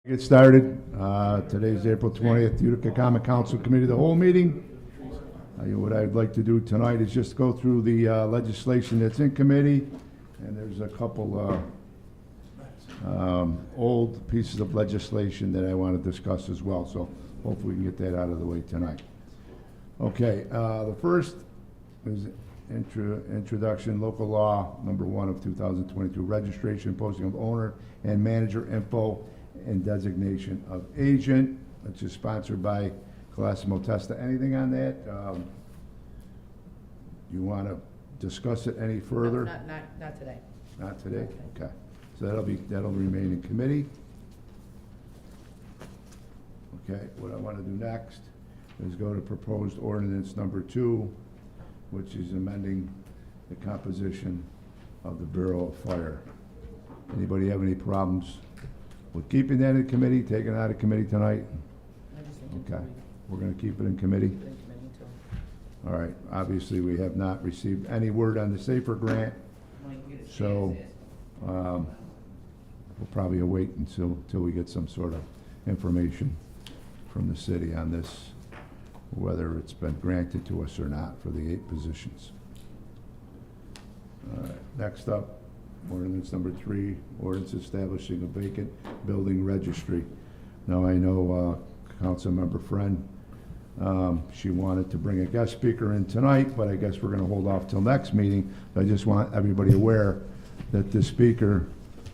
Get started. Today's April 20th, Utica Common Council Committee, the whole meeting. What I'd like to do tonight is just go through the legislation that's in committee, and there's a couple old pieces of legislation that I want to discuss as well, so hopefully we can get that out of the way tonight. Okay, the first is introduction, local law number 1 of 2022, registration, posting of owner and manager info, and designation of agent, which is sponsored by Colosimo Testa. Anything on that? You want to discuss it any further? Not today. Not today? Okay. So that'll remain in committee. Okay, what I want to do next is go to proposed ordinance number 2, which is amending the composition of the Bureau of Fire. Anybody have any problems with keeping that in committee, taking it out of committee tonight? I just think Okay, we're going to keep it in committee. keep it in committee until- All right, obviously, we have not received any word on the SAFER grant, when you get it so fixed. we'll probably wait until we get some sort of information from the city on this, whether it's been granted to us or not for the 8 positions. All right, next up, ordinance number 3, ordinance establishing a vacant building registry. Now, I know Councilmember Friend, she wanted to bring a guest speaker in tonight, but I guess we're going to hold off till next meeting. I just want everybody aware that the speaker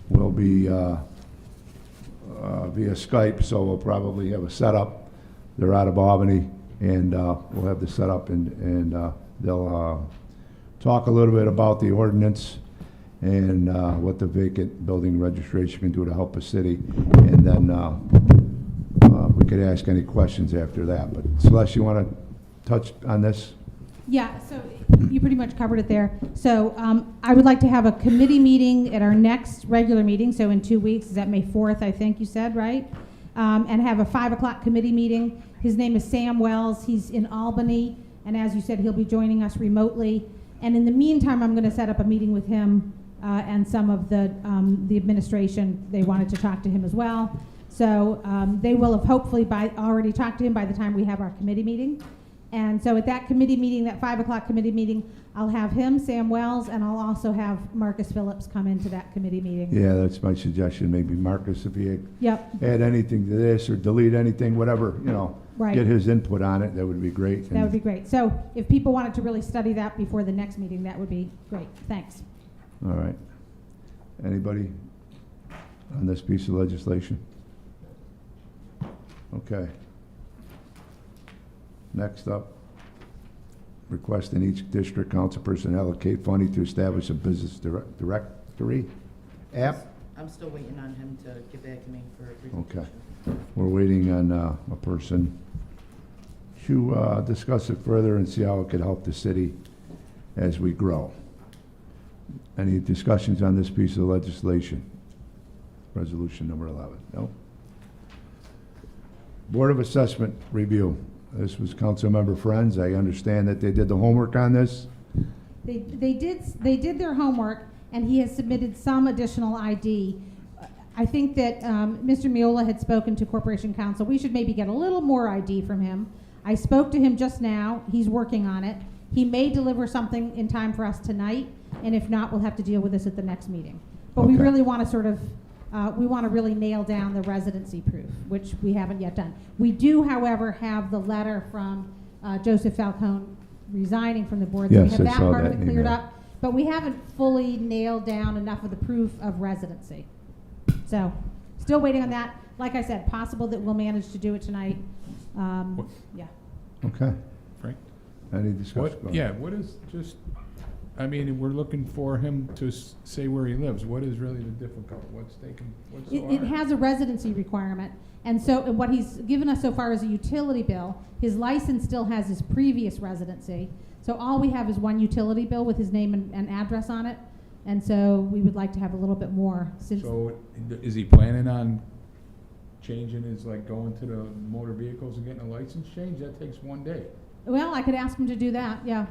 will be via Skype, so we'll probably have a setup. They're out of Albany, and we'll have the setup, and they'll talk a little bit about the ordinance and what the vacant building registration can do to help the city, and then we could ask any questions after that. But Celeste, you want to touch on this? Yeah, so you pretty much covered it there. So I would like to have a committee meeting at our next regular meeting, so in 2 weeks. Is that May 4th, I think you said, right? And have a 5 o'clock committee meeting. His name is Sam Wells. He's in Albany, and as you said, he'll be joining us remotely. And in the meantime, I'm going to set up a meeting with him and some of the administration. They wanted to talk to him as well. So they will have hopefully already talked to him by the time we have our committee meeting. And so at that committee meeting, that 5 o'clock committee meeting, I'll have him, Sam Wells, and I'll also have Marcus Phillips come into that committee meeting. Yeah, that's my suggestion. Maybe Marcus, if he Yep. add anything to this or delete anything, whatever, Right. get his input on it, that would be great. That would be great. So if people wanted to really study that before the next meeting, that would be great. Thanks. All right. Anybody on this piece of legislation? Okay. Next up, request in each district councilperson allocate funding to establish a business directory app. I'm still waiting on him to get back to me for a presentation. Okay. We're waiting on a person to discuss it further and see how it could help the city as we grow. Any discussions on this piece of legislation? Resolution number 11. No? Board of Assessment review. This was Councilmember Friends. I understand that they did the homework on this. They did their homework, and he has submitted some additional ID. I think that Mr. Miola had spoken to Corporation Counsel. We should maybe get a little more ID from him. I spoke to him just now. He's working on it. He may deliver something in time for us tonight, and if not, we'll have to deal with this at the next meeting. But we Okay. really want to sort of, we want to really nail down the residency proof, which we haven't yet done. We do, however, have the letter from Joseph Falcone resigning from the board. So we Yes, have I that saw part of that it cleared email. up, but we haven't fully nailed down enough of the proof of residency. So, still waiting on that. Like I said, possible that we'll manage to do it tonight. Yeah. Okay. Frank? Any discussion? What, Go ahead. yeah, what is just, I mean, we're looking for him to say where he lives. What is really the difficult? What's so It hard? has a residency requirement, and so and what he's given us so far is a utility bill. His license still has his previous residency, so all we have is one utility bill with his name and address on it, and so we would like to have a little bit more since. So is he planning on changing his, like going to the motor vehicles and getting a license change? That takes 1 day. Well, I could ask him to do that, yeah.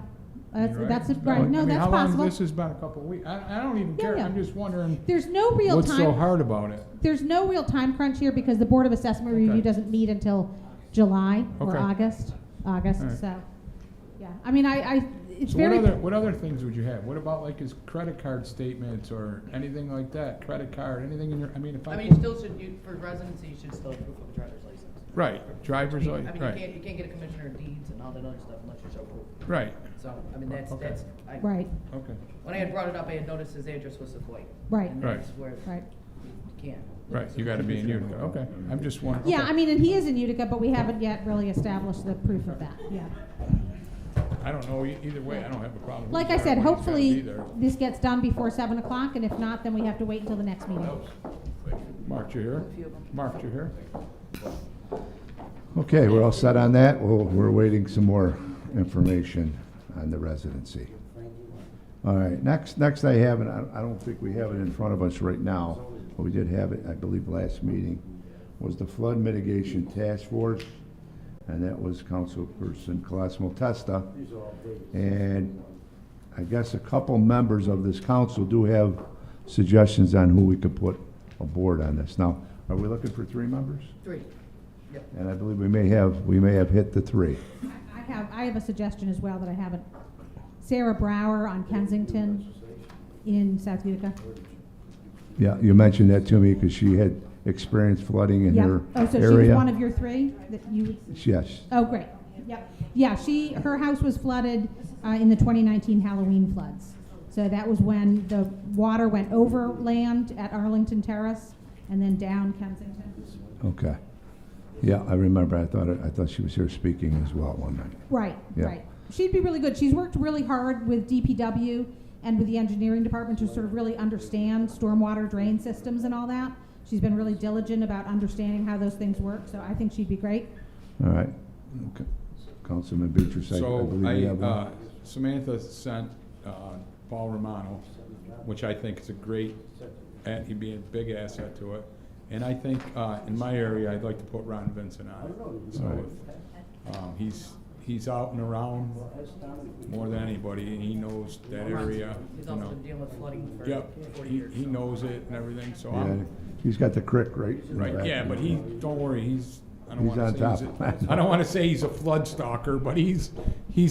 right? That's It's right. about- No, I mean, that's how long possible. this has been a couple of weeks. I don't even Yeah, care. yeah. I'm just wondering There's no real what's so time. hard about it. There's no real time crunch here because the Board of Assessment Review Okay. doesn't meet until July or Okay. August, All right. so, yeah. I mean, it's So very. what other things would you have? What about like his credit card statements or anything like that? Credit card, anything in your, I mean, if I I. mean, you still should, for residency, you should still have proof of a driver's license. Right, driver's I license, mean, right, you can't get a commissioner of deeds and all that other stuff unless you show proof. right, So, I mean, Okay. Right, okay. When I had brought it up, I had noticed his address was Savoy. right, And Right. that's where right. you can't. Right, you gotta be in Utica, okay. I'm just wondering. Yeah, okay. I mean, and he is in Utica, but we haven't yet really established the proof of that, yeah. I don't know, either way, I don't have a problem. Like I who's said, there, but he's gotta be hopefully there. this gets done before 7 o'clock, and if not, then we have to wait until the next meeting. Mark, you here? Mark, you here? Okay, we're all set on that. We're waiting some more information on the residency. All right, next I have, and I don't think we have it in front of us right now, but we did have it, I believe, last meeting, was the Flood Mitigation Task Force, and that was Councilperson Colosimo Testa. And I guess a couple members of this council do have suggestions on who we could put aboard on this. Now, are we looking for 3 members? 3. Yep. And I believe we may have hit the 3. I have a suggestion as well that I haven't. Sarah Brower on Kensington in South Utica. Yeah, you mentioned that to me because she had experienced flooding in Yeah. her Oh, so she area. was one of your 3 that you, Yes, oh, great. Yep. Yeah, her house was flooded in the 2019 Halloween floods. So that was when the water went over land at Arlington Terrace and then down Kensington. okay. Yeah, I remember. I thought she was here speaking as well one night. Right, Yeah. right. She'd be really good. She's worked really hard with DPW and with the engineering department to sort of really understand stormwater drain systems and all that. She's been really diligent about understanding how those things work, so I think she'd be great. All right. Okay. Councilman Beatrice, I So believe you have one. Samantha sent Paul Romano, which I think is a great, he'd be a big asset to it. And I think in my area, I'd like to put Ron Vincent on it. So if, he's out and around more than anybody, and he knows that area, He's you also know. been dealing with flooding for Yep, 40 he years. he knows it and everything, so Yeah, I'm, he's got the crick right. in the right, back. yeah, but don't worry, I don't He's wanna on say top. I don't wanna say he's a flood stalker, but he's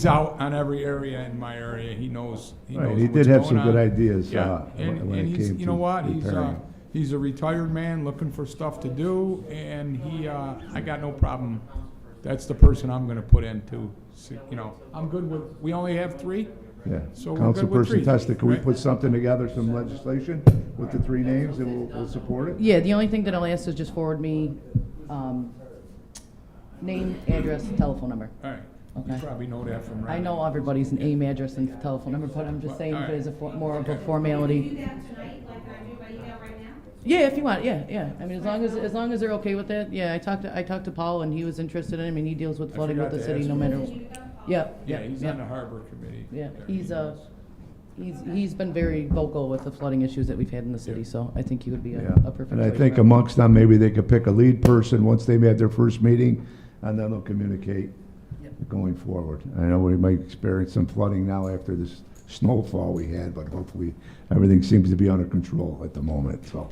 out on every area in my area, he knows Right, he what's did have going some good on. ideas Yeah, when and it he's, came you know to what, repairing. he's a retired man looking for stuff to do, and I got no problem. That's the person I'm gonna put into, you know, I'm good with, we only have 3? Yeah. So we're good with 3, Councilperson Testa, can we right? put something together, some legislation with the 3 names, and we'll support it? Yeah, the only thing that I'll ask is just forward me name, address, telephone number. All right, Okay. you probably know that from I Ron. know everybody's name, address, and telephone number, but I'm just saying if it is more of a formality. that tonight, like I do by email right now? Yeah, if you want, yeah. I mean, as long as they're okay with that, yeah, I talked to Paul and he was interested in it. I mean, he deals with I flooding with forgot the to city ask no him. matter. Yeah, Yeah, he's on the harbor committee. Yeah, there. he's been very vocal with the flooding issues that we've had in the city, Yeah. so I think he would be Yeah, a perfect and I choice think for him. amongst them, maybe they could pick a lead person once they've had their first meeting, and then they'll communicate Yep. going forward. I know we might experience some flooding now after this snowfall we had, but hopefully everything seems to be under control at the moment, so.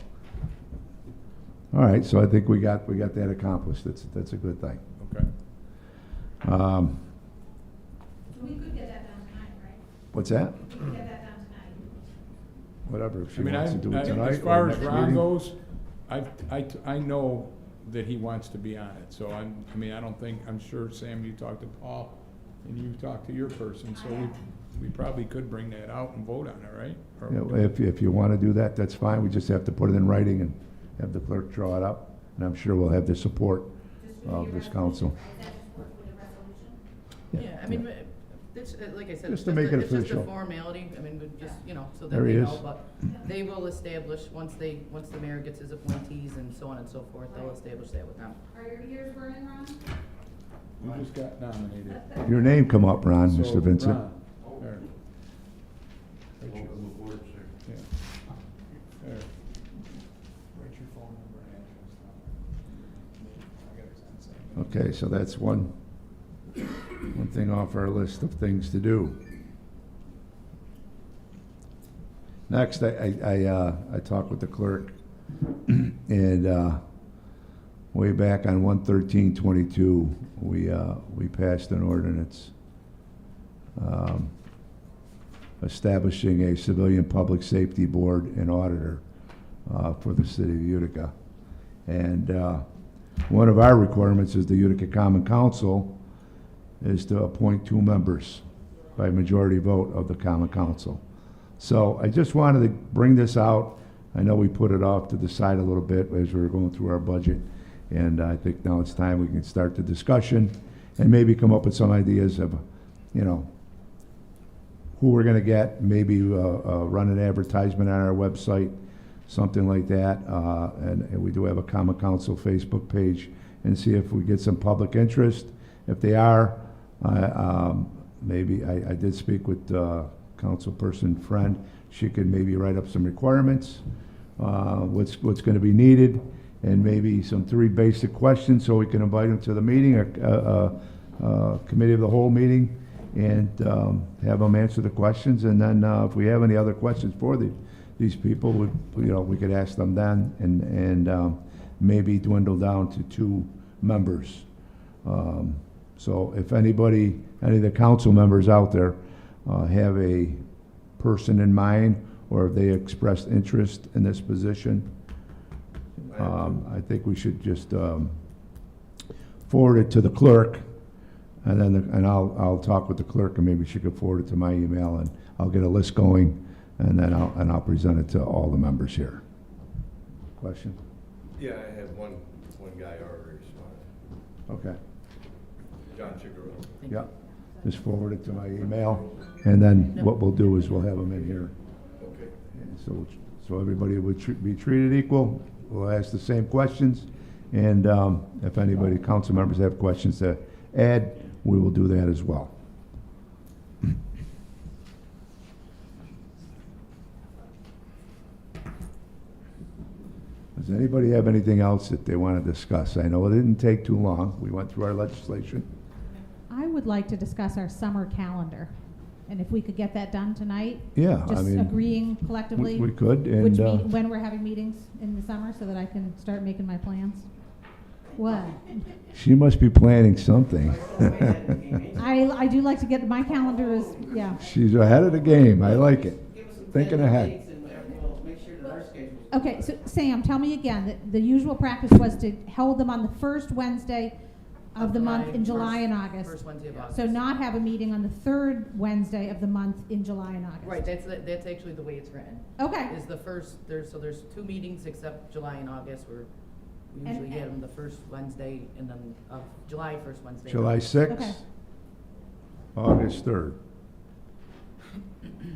All right, so I think we got that accomplished. That's a good thing. Okay. So we could get that done tonight, right? What's that? We could get that done tonight. Whatever, if she I mean, wants to do it tonight as or far as next Ron meeting. goes, I know that he wants to be on it, so I'm sure, Sam, you talked to Paul, and you talked to your person, so we probably could bring that out and vote on it, right? Or- Yeah, if you want to do that, that's fine. We just have to put it in writing and have the clerk draw it up, and I'm sure we'll have the support of this council. Yeah, I mean, it's, like I said, Just to make it it's just a official. formality, I mean, we just, so that There they he know, is. but they will establish, once the mayor gets his appointees and so on and so forth, they'll establish that with them. Are your ears burning, Ron? You just got nominated. Your name come up, Ron, So, Mr. Vincent. Ron, there. Write your- yeah. There. Write your phone number and address down. I got it on Sam. Okay, so that's one thing off our list of things to do. Next, I talked with the clerk, and way back on 1/13/22, we passed an ordinance establishing a civilian public safety board and auditor for the city of Utica. And one of our requirements is the Utica Common Council is to appoint 2 members by majority vote of the Common Council. So I just wanted to bring this out. I know we put it off to the side a little bit as we were going through our budget, and I think now it's time we can start the discussion and maybe come up with some ideas of, you know, who we're gonna get, maybe run an advertisement on our website, something like that. And we do have a Common Council Facebook page, and see if we get some public interest. If they are, maybe, I did speak with Councilperson Friend. She could maybe write up some requirements, what's gonna be needed, and maybe some 3 basic questions, so we can invite them to the meeting, committee of the whole meeting, and have them answer the questions. And then if we have any other questions for these people, we could ask them then, and maybe dwindle down to 2 members. So if any of the council members out there have a person in mind, or if they expressed interest in this position, I think we should just forward it to the clerk, and then I'll talk with the clerk, and maybe she could forward it to my email, and I'll get a list going, and then I'll present it to all the members here. Question? Yeah, I had one guy already responded. Okay. John Chigarelli. Yeah. Just forward it to my email, and then what we'll do is we'll have them in here. Okay. And so everybody would be treated equal. We'll ask the same questions, and if anybody, council members, have questions to add, we will do that as well. Does anybody have anything else that they want to discuss? I know it didn't take too long. We went through our legislation. I would like to discuss our summer calendar, and if we could get that done tonight. Yeah, I Just mean, agreeing collectively. we could, Which and when we're having meetings in the summer, so that I can start making my plans. What? she must be planning something. I do like to get, my calendar is, yeah. She's ahead of the game. I like it. Give us some Thinking tentative ahead. dates and we'll make sure that our schedules. Okay, so Sam, tell me again, that the usual practice was to hold them on the first Wednesday of the month in July and August. First Wednesday of August. So not have a meeting on the third Wednesday of the month in July and August. Right, that's actually the way it's written. Okay, Is the first, there's 2 meetings except July and August, where we And- usually get them the first Wednesday, and then July first Wednesday. July 6th, Okay. August 3rd.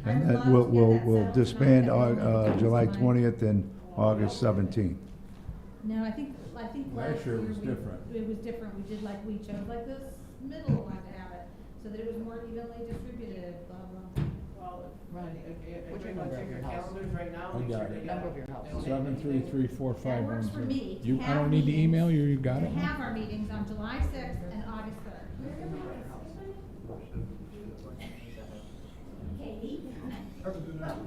I And would then love to get we'll that settled disband tonight, that way we can July tonight. 20th and August 17th. no, I think Last year it was different. It was different, we did like, we chose like this middle one to have it, so that it was more evenly distributed, blah, blah. Well, Right. if Which you're number gonna check of your your house? calendars right now, I make got sure it. they Number got of your house. don't make 7334510. That works for me, to You, I have don't need the meetings. email, you got To it? have our meetings on July 6th and August 3rd. Katie? Don't forget,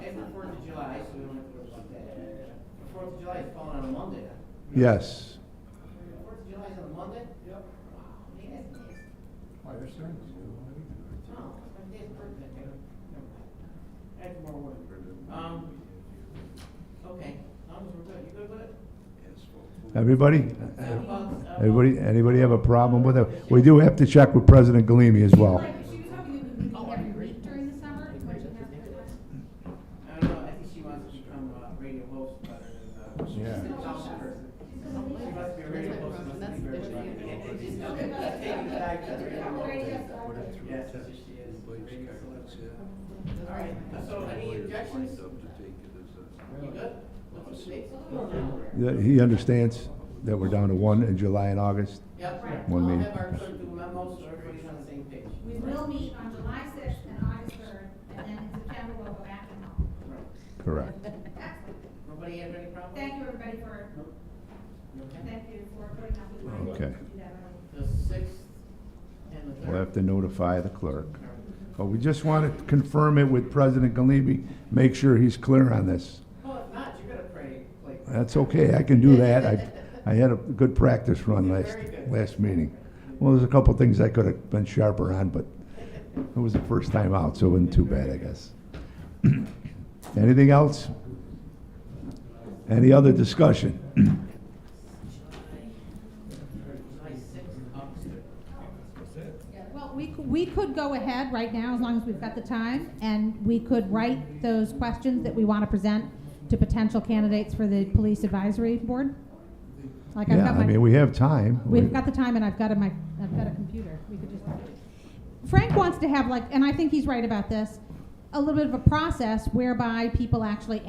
April 4th of July, so we don't have to worry about that. 4th of July is falling on a Monday. Yes. 4th of July is on a Monday? Yep. Wow, man, that's nice. Why, they're starting to. Oh, it's my dad's birthday. Never mind. Add more work. Okay, as long as we're good. You good with it? Everybody? Everybody? Anybody have a problem with it? We do have to check with President Galimi as well. Like, she was hoping that we would meet every week during the summer. I don't know, I think she wants to become a radio host rather than, she's Yeah. a council person. She wants to be a radio host. and That's- leave that should everybody. be- She's taking back to the radio host. Radio. Yes, that's what she is. Radio celebrity. All right, so any objections? You good? What's the dates? He understands that we're down to 1 in July and August. Yep. One I'll meeting. have our clerk do memos so everybody's on the same page. We will meet on July 6th and August 3rd, and then in September we'll go back and home. Right. Correct. Excellent. Nobody have any problem? Thank you, everybody, for, You okay? thank you for putting up with my. Okay. The 6th and the 3rd. We'll have to notify the clerk. But we just want to confirm it with President Galibi, make sure he's clear on this. Well, if not, you're gonna pray, like. That's okay, I can do that. I had a good practice run You did very good. last meeting. Well, there's a couple things I could have been sharper on, but it was the first time out, so it wasn't too bad, I guess. Anything else? Any other discussion? Well, we could go ahead right now, as long as we've got the time, and we could write those questions that we want to present to potential candidates for the Police Advisory Board. Like I've Yeah, got I mean, my, we have time. we've got the time, and I've got a computer. We could just. Frank wants to have like, and I think he's right about this, a little bit of a process whereby people actually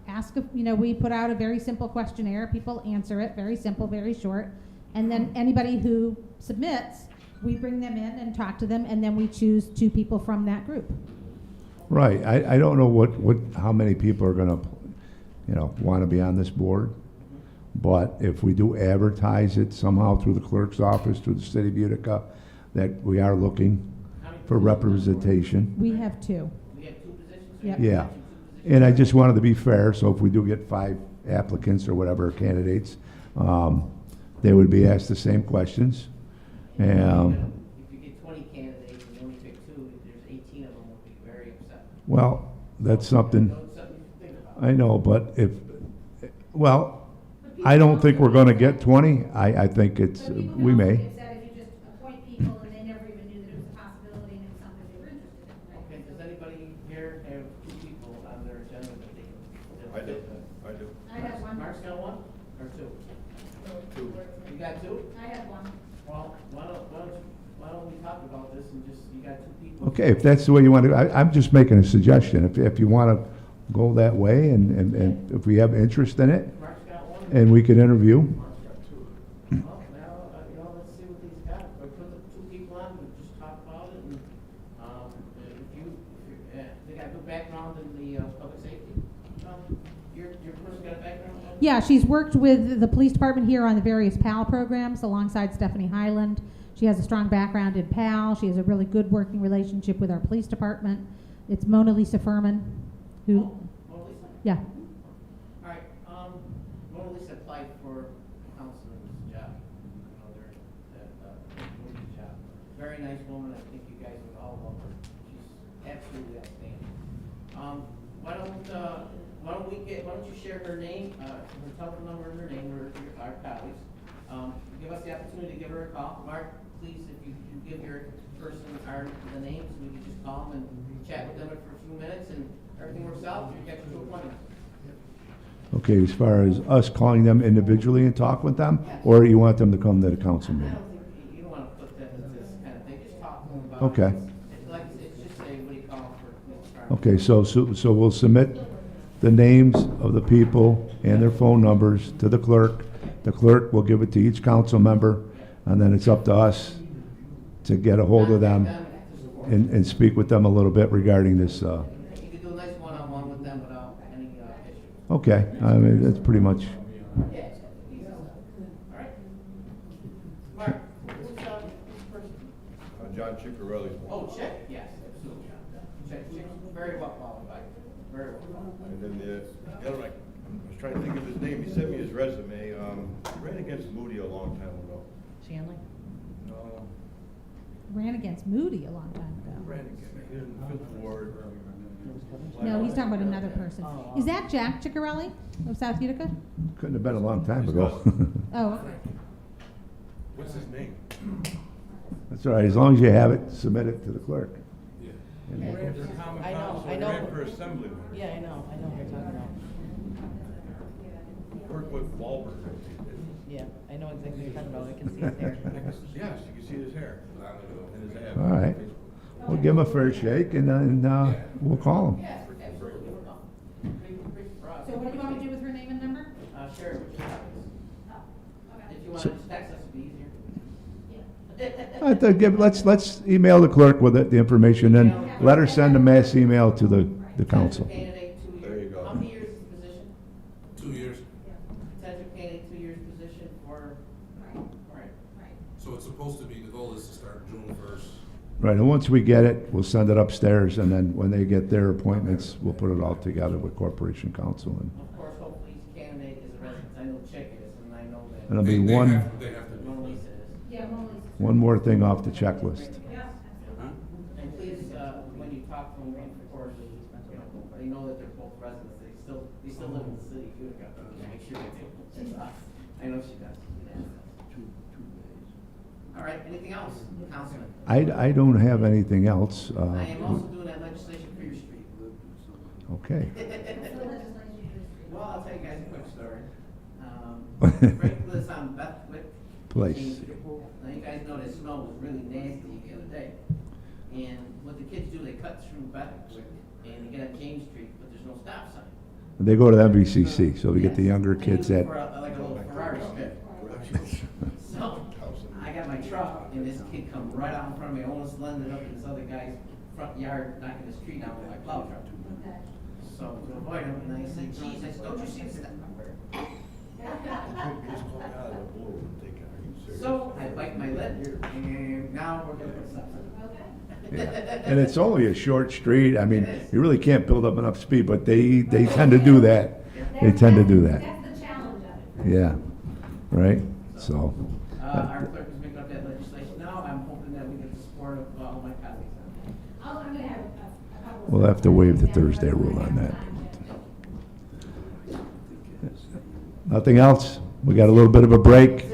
ask, we put out a very simple questionnaire, people answer it, very simple, very short, and then anybody who submits, we bring them in and talk to them, and then we choose 2 people from that group. Right, I don't know how many people are gonna, wanna be on this board. But if we do advertise it somehow through the clerk's office, through the city of Utica, that we are looking for representation. We have 2. We have 2 positions? Yep. Yeah, and I just wanted to be fair, so if we do get 5 applicants or whatever candidates, they would be asked the same questions. And, If you get 20 candidates and you only pick 2, there's 18 of them will be very upset. well, that's something, Something to think about. I know, but I don't think we're gonna get 20. I think we may. If you just appoint people and they never even knew that it was a possibility and it was something they were interested in, right? Okay, does anybody here have 2 people on their agenda that they? I do, I do. I have one. Mark's got 1 or 2? 2. You got 2? I have one. Well, why don't we talk about this and just, you got 2 people? Okay, if that's the way you want to, I'm just making a suggestion. If you want to go that way and if we have interest in it Mark's got 1. and we can interview, Well, now, let's see what he's got. Or put the 2 people on and just talk about it and, they got a good background in the, public safety. Your person got a background in public? Yeah, she's worked with the police department here on the various PAL programs alongside Stephanie Highland. She has a strong background in PAL. She has a really good working relationship with our police department. It's Mona Lisa Furman, who, Mona Lisa? yeah. All right, Mona Lisa applied for counselor's job. That job. Very nice woman. I think you guys would all love her. She's absolutely outstanding. Why don't you share her name, her telephone number and her name, or our colleagues. Give us the opportunity to give her a call. Mark, please, if you can give your person the names, we can just call them and chat with them for a few minutes, and everything works out, you get your appointment. okay, as far as us calling them individually and talk with them, or you want them to come to the council I meeting? don't think, you don't wanna put them in this kind of thing, just talk to them about. Okay. It's like, it's just a, what do you call it for police department? Okay, so we'll submit the names of the people and their phone numbers to the clerk. The clerk will give it to each council member, and then it's up to us to get a hold of them and speak with them a little bit regarding this. You could do a nice one-on-one with them without any issues. Okay, I mean, that's pretty much, Yeah, it's easy stuff. All right? Mark, who's this person? John Ciccarelli's one. Oh, Chick, yes, absolutely. Chick's very well qualified, very well qualified. And then the other, I was trying to think of his name, he sent me his resume, he ran against Moody a long time ago. Shanley? No, Ran against Moody a long time he ago. ran against, he was in the 5th Ward. No, he's talking about another person. Is that Jack Ciccarelli of South Utica? couldn't have been a long time ago. Oh, okay. What's his name? That's all right, as long as you have it, submit it to the clerk. He ran for common I know, council, I he know. ran for assemblyman. Yeah, I know what you're talking about. Worked with Wahlberg. Yeah, I know exactly what you're talking about, I can see it there. Yes, you can see his hair and his abs. All right, we'll give him a fair shake and then we'll call him. Yeah, absolutely. We're done. Pretty broad. So what do you want me to do with her name and number? Share it with your colleagues. If you want to just text us, it'd be easier. I think let's email the clerk with the information and let her send a mass email to the council. Candidate, 2 years. There you go. How many years is the position? 2 years. Potential candidate, 2 years position for, all right. So it's supposed to be, the goal is to start June 1st. Right, and once we get it, we'll send it upstairs, and then when they get their appointments, we'll put it all together with Corporation Council. Of course, hopefully each candidate is a resident. I know Chick is, and I know that. And there'll be one, Mona Lisa is. one more thing off the checklist. And please, when you talk to them, of course, they know that they're both residents. They still live in the city of Utica. Make sure they do. I know she does. All right, anything else, Councilman? I don't have anything else. I am also doing that legislation for your street. Okay. Well, I'll tell you guys a quick story. Sprinklers on Bethwick. Place. James Street. Now, you guys know that snow was really nasty the other day. And what the kids do, they cut through Bethwick and they get on James Street, but there's no stop sign. They go to the MVCC, so we get the younger Yes. kids They that, use it for like a little Ferrari strip. So, I got my truck, and this kid come right out in front of me, almost landed up in this other guy's front yard, knocking his tree down with my plow truck. So, to avoid him, and I said, geez, I said, don't you see the step? So, I bite my lip, and now we're gonna put something. yeah. And it's only a short street. I mean, you really can't build up enough speed, but they tend to do that. They tend to do that. That's the challenge of it. Yeah, right? So, Our clerk is making up that legislation now, I'm hoping that we get the support of all my colleagues on it. I'm gonna have a couple of. we'll have to waive the Thursday rule on that. Nothing else? We got a little bit of a break,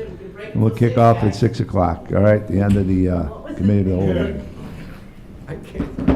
and we'll kick off at 6 o'clock, all right? The end of the committee of the whole meeting. I can't.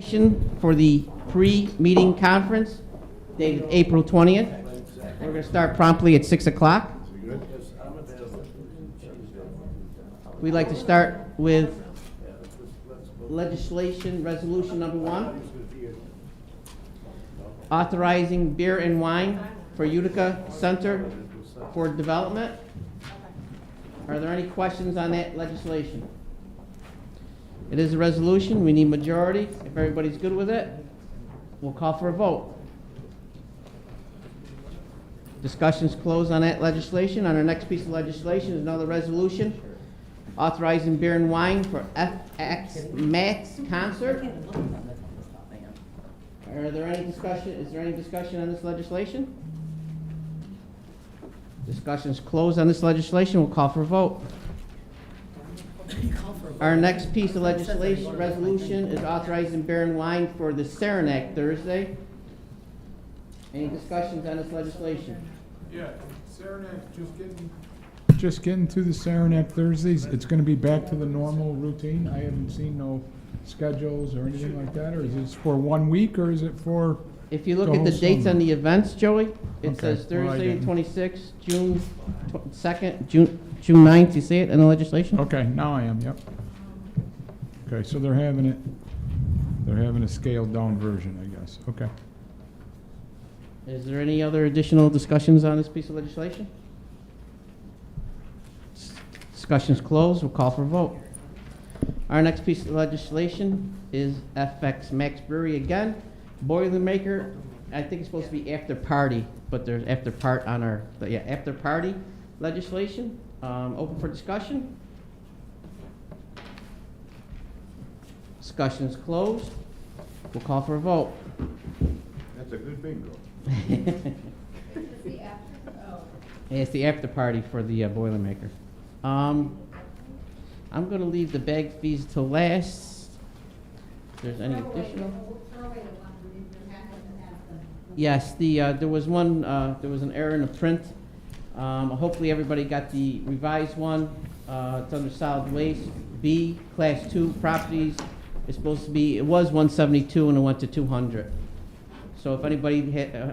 For the pre-meeting conference dated April 20th. We're going to start promptly at 6 o'clock. We'd like to start with legislation, resolution number 1, authorizing beer and wine for Utica Center for Development. Are there any questions on that legislation? It is a resolution. We need majority. If everybody's good with it, we'll call for a vote. Discussions closed on that legislation. On our next piece of legislation is another resolution authorizing beer and wine for FX Max concert. Are there any discussion? Is there any discussion on this legislation? Discussions closed on this legislation. We'll call for a vote. Our next piece of legislation, resolution, is authorizing beer and wine for the Saranac Thursday. Any discussions on this legislation? Yeah, Saranac, just getting to the Saranac Thursdays. It's gonna be back to the normal routine. I haven't seen no schedules or anything like that, or is this for 1 week, or is it for? If you look The at the whole dates summer. on the events, Joey, it Okay, says well, I Thursday, didn't. 26th, June 2nd, June 9th. You see it in the legislation? Okay, now I am, yep. Okay, so they're having a scaled down version, I guess, okay. Is there any other additional discussions on this piece of legislation? Discussions closed. We'll call for a vote. Our next piece of legislation is FX Max Brewery again. Boilermaker, I think it's supposed to be after party, but there's after part on our, but yeah, after party legislation. Open for discussion. Discussions closed. We'll call for a vote. That's a good bingo. It's the after party for the Boilermaker. I'm gonna leave the bag fees till last. If there's any additional. Yes, there was one, there was an error in the print. Hopefully everybody got the revised one. It's under solid waste. B, class 2 properties. It's supposed to be, it was 172 and it went to 200. So if anybody,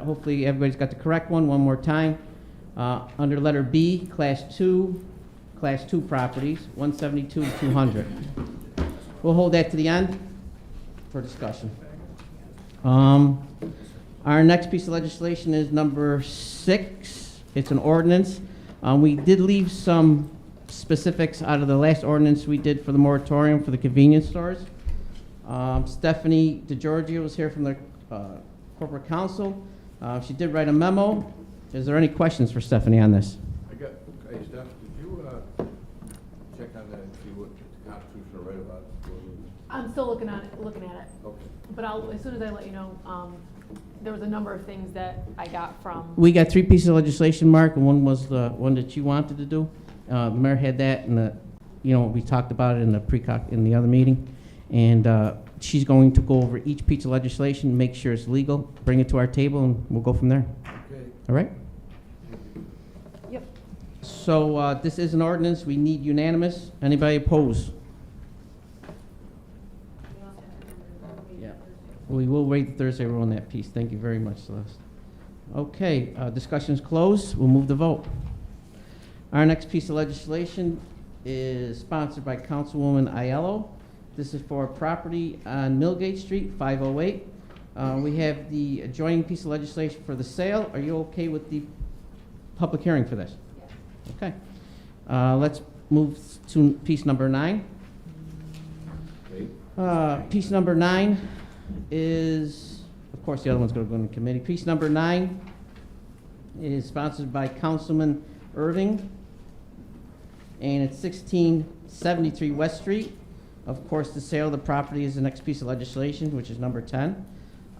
hopefully everybody's got the correct one more time. Under letter B, class 2 properties, 172 to 200. We'll hold that to the end for discussion. Our next piece of legislation is number 6. It's an ordinance. We did leave some specifics out of the last ordinance we did for the moratorium for the convenience stores. Stephanie DeGiorgio was here from the corporate counsel. She did write a memo. Is there any questions for Stephanie on this? Hey, Steph, did you, check on that and see what the Constitution read about? I'm still looking at it. Okay. But as soon as I let you know, there was a number of things that I got from. We got 3 pieces of legislation, Mark, and one was the one that you wanted to do. The mayor had that, and we talked about it in the other meeting, and she's going to go over each piece of legislation, make sure it's legal, bring it to our table, and we'll go from there. Okay. All right? Yep. So this is an ordinance. We need unanimous. Anybody opposed? Yeah. We will wait Thursday. We're on that piece. Thank you very much, Celeste. Okay, discussion's closed. We'll move the vote. Our next piece of legislation is sponsored by Councilwoman Aiello. This is for a property on Millgate Street, 508. We have the adjoining piece of legislation for the sale. Are you okay with the public hearing for this? Yes. Okay. Let's move to piece number 9. Piece number 9 is, of course, the other one's going to go in committee. Piece number 9 is sponsored by Councilman Irving, and it's 1673 West Street. Of course, the sale of the property is the next piece of legislation, which is number 10.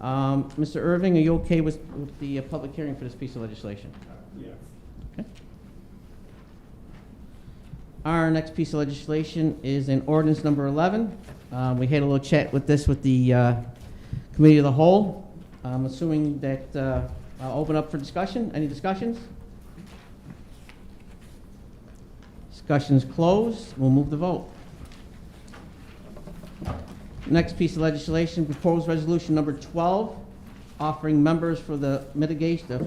Mr. Irving, are you okay with the public hearing for this piece of legislation? Yes. Okay. Our next piece of legislation is an ordinance number 11. We had a little chat with this with the committee of the whole. I'm assuming that I'll open up for discussion. Any discussions? Discussion's closed. We'll move the vote. Next piece of legislation, proposed resolution number 12, offering members for the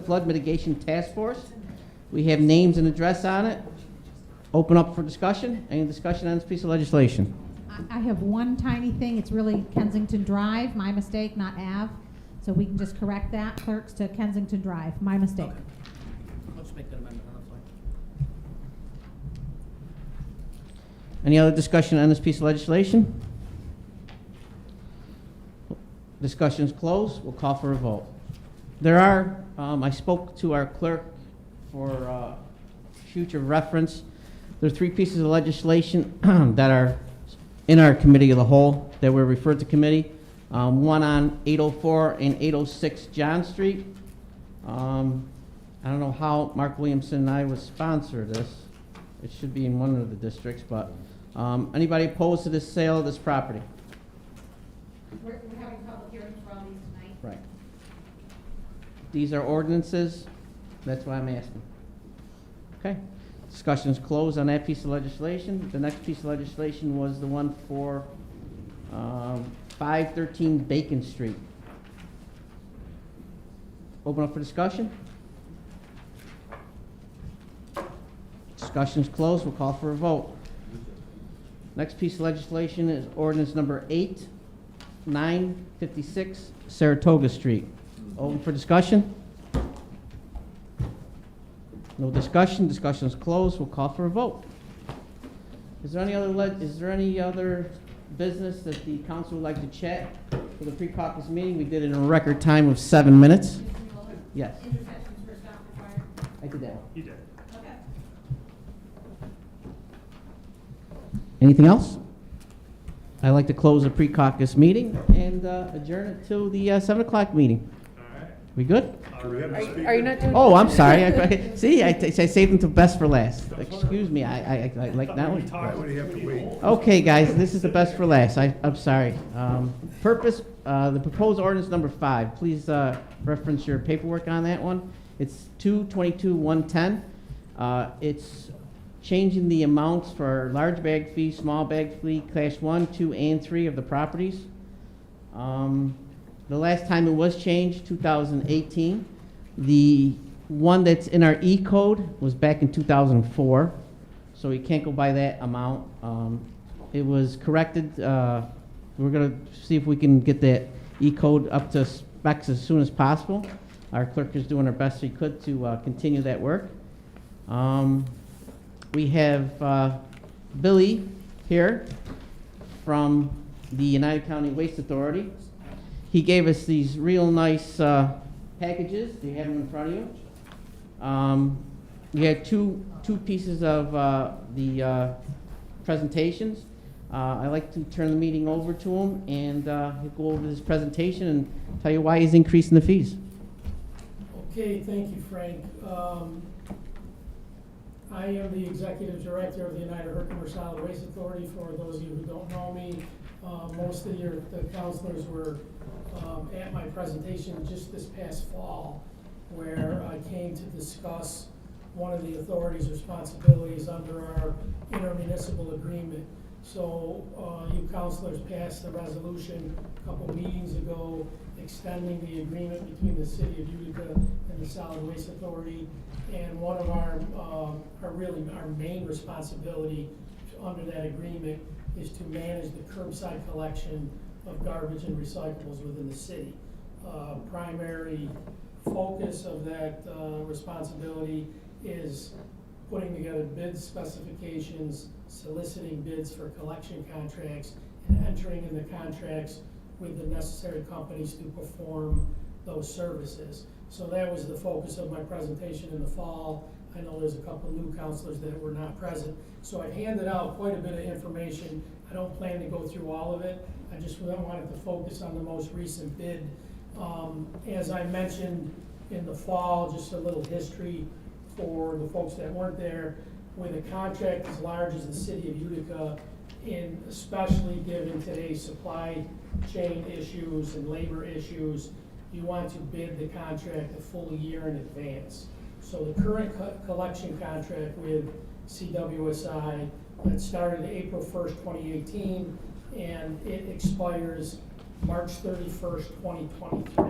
flood mitigation task force. We have names and address on it. Open up for discussion. Any discussion on this piece of legislation? I have one tiny thing. It's really Kensington Drive, my mistake, not Ave. So we can just correct that, clerks, to Kensington Drive, my mistake. Let's make that amendment. Any other discussion on this piece of legislation? Discussion's closed. We'll call for a vote. There are, I spoke to our clerk for future reference. There are 3 pieces of legislation that are in our committee of the whole that were referred to committee. One on 804 and 806 John Street. I don't know how Mark Williamson and I would sponsor this. It should be in one of the districts, but anybody opposed to this sale of this property? We're having public hearings for all these tonight. Right. These are ordinances. That's why I'm asking. Okay. Discussion's closed on that piece of legislation. The next piece of legislation was the one for 513 Bacon Street. Open up for discussion. Discussion's closed. We'll call for a vote. Next piece of legislation is ordinance number 956 Saratoga Street. Open for discussion. No discussion. Discussion is closed. We'll call for a vote. Is there any other business that the council would like to chat for the pre-caucus meeting? We did it in a record time of 7 minutes. Yes. Intersections for stop required. I did that one. You did. Okay. Anything else? I'd like to close the pre-caucus meeting and adjourn it till the 7 o'clock meeting. All right. We good? Are you not doing? Oh, I'm sorry. See, I saved them to best for last. Excuse me. I like that one. Why would he have to wait? Okay, guys, this is the best for last. I'm sorry. The proposed ordinance number 5. Please reference your paperwork on that one. It's 222-110. It's changing the amounts for large bag fee, small bag fee, class 1, 2, and 3 of the properties. The last time it was changed, 2018. The one that's in our E code was back in 2004, so you can't go by that amount. It was corrected. We're going to see if we can get that E code up to specs as soon as possible. Our clerk is doing her best she could to continue that work. We have Billy here from the United County Waste Authority. He gave us these real nice packages. Do you have them in front of you? We had two pieces of the presentations. I'd like to turn the meeting over to him, and he'll go over his presentation and tell you why he's increasing the fees. Okay, thank you, Frank. I am the Executive Director of the United Herkimer Solid Waste Authority. For those of you who don't know me, most of the counselors were at my presentation just this past fall, where I came to discuss one of the authority's responsibilities under our intermunicipal agreement. So you counselors passed a resolution a couple meetings ago extending the agreement between the city of Utica and the Solid Waste Authority. And one of our main responsibility under that agreement is to manage the curbside collection of garbage and recyclables within the city. Primary focus of that responsibility is putting together bid specifications, soliciting bids for collection contracts, and entering in the contracts with the necessary companies to perform those services. So that was the focus of my presentation in the fall. I know there's a couple new counselors that were not present. So I handed out quite a bit of information. I don't plan to go through all of it. I just wanted to focus on the most recent bid. As I mentioned in the fall, just a little history for the folks that weren't there. With a contract as large as the city of Utica, and especially given today's supply chain issues and labor issues, you want to bid the contract a full year in advance. So the current collection contract with CWSI that started April 1st, 2018, and it expires March 31st, 2023.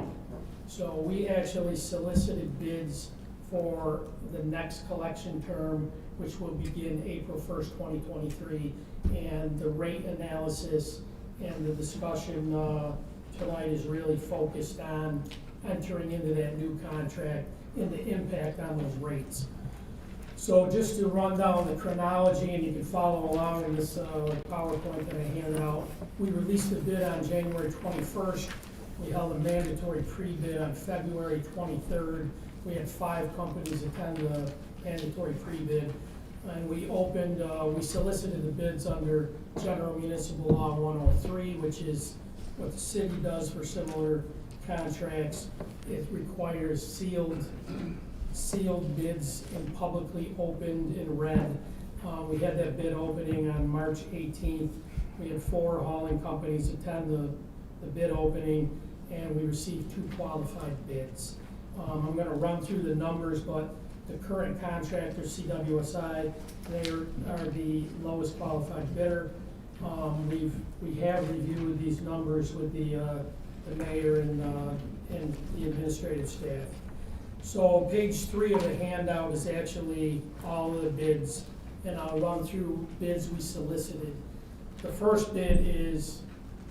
So we actually solicited bids for the next collection term, which will begin April 1st, 2023. And the rate analysis and the discussion tonight is really focused on entering into that new contract and the impact on those rates. So just to run down the chronology, and you can follow along in this PowerPoint that I handed out, we released the bid on January 21st. We held a mandatory pre-bid on February 23rd. We had 5 companies attend the mandatory pre-bid. And we opened, we solicited the bids under General Municipal Law 103, which is what the city does for similar contracts. It requires sealed bids and publicly opened and read. We had that bid opening on March 18th. We had 4 hauling companies attend the bid opening, and we received 2 qualified bids. I'm gonna run through the numbers, but the current contractor, CWSI, they are the lowest qualified bidder. We have reviewed these numbers with the mayor and the administrative staff. So page 3 of the handout is actually all of the bids, and I'll run through bids we solicited. The first bid is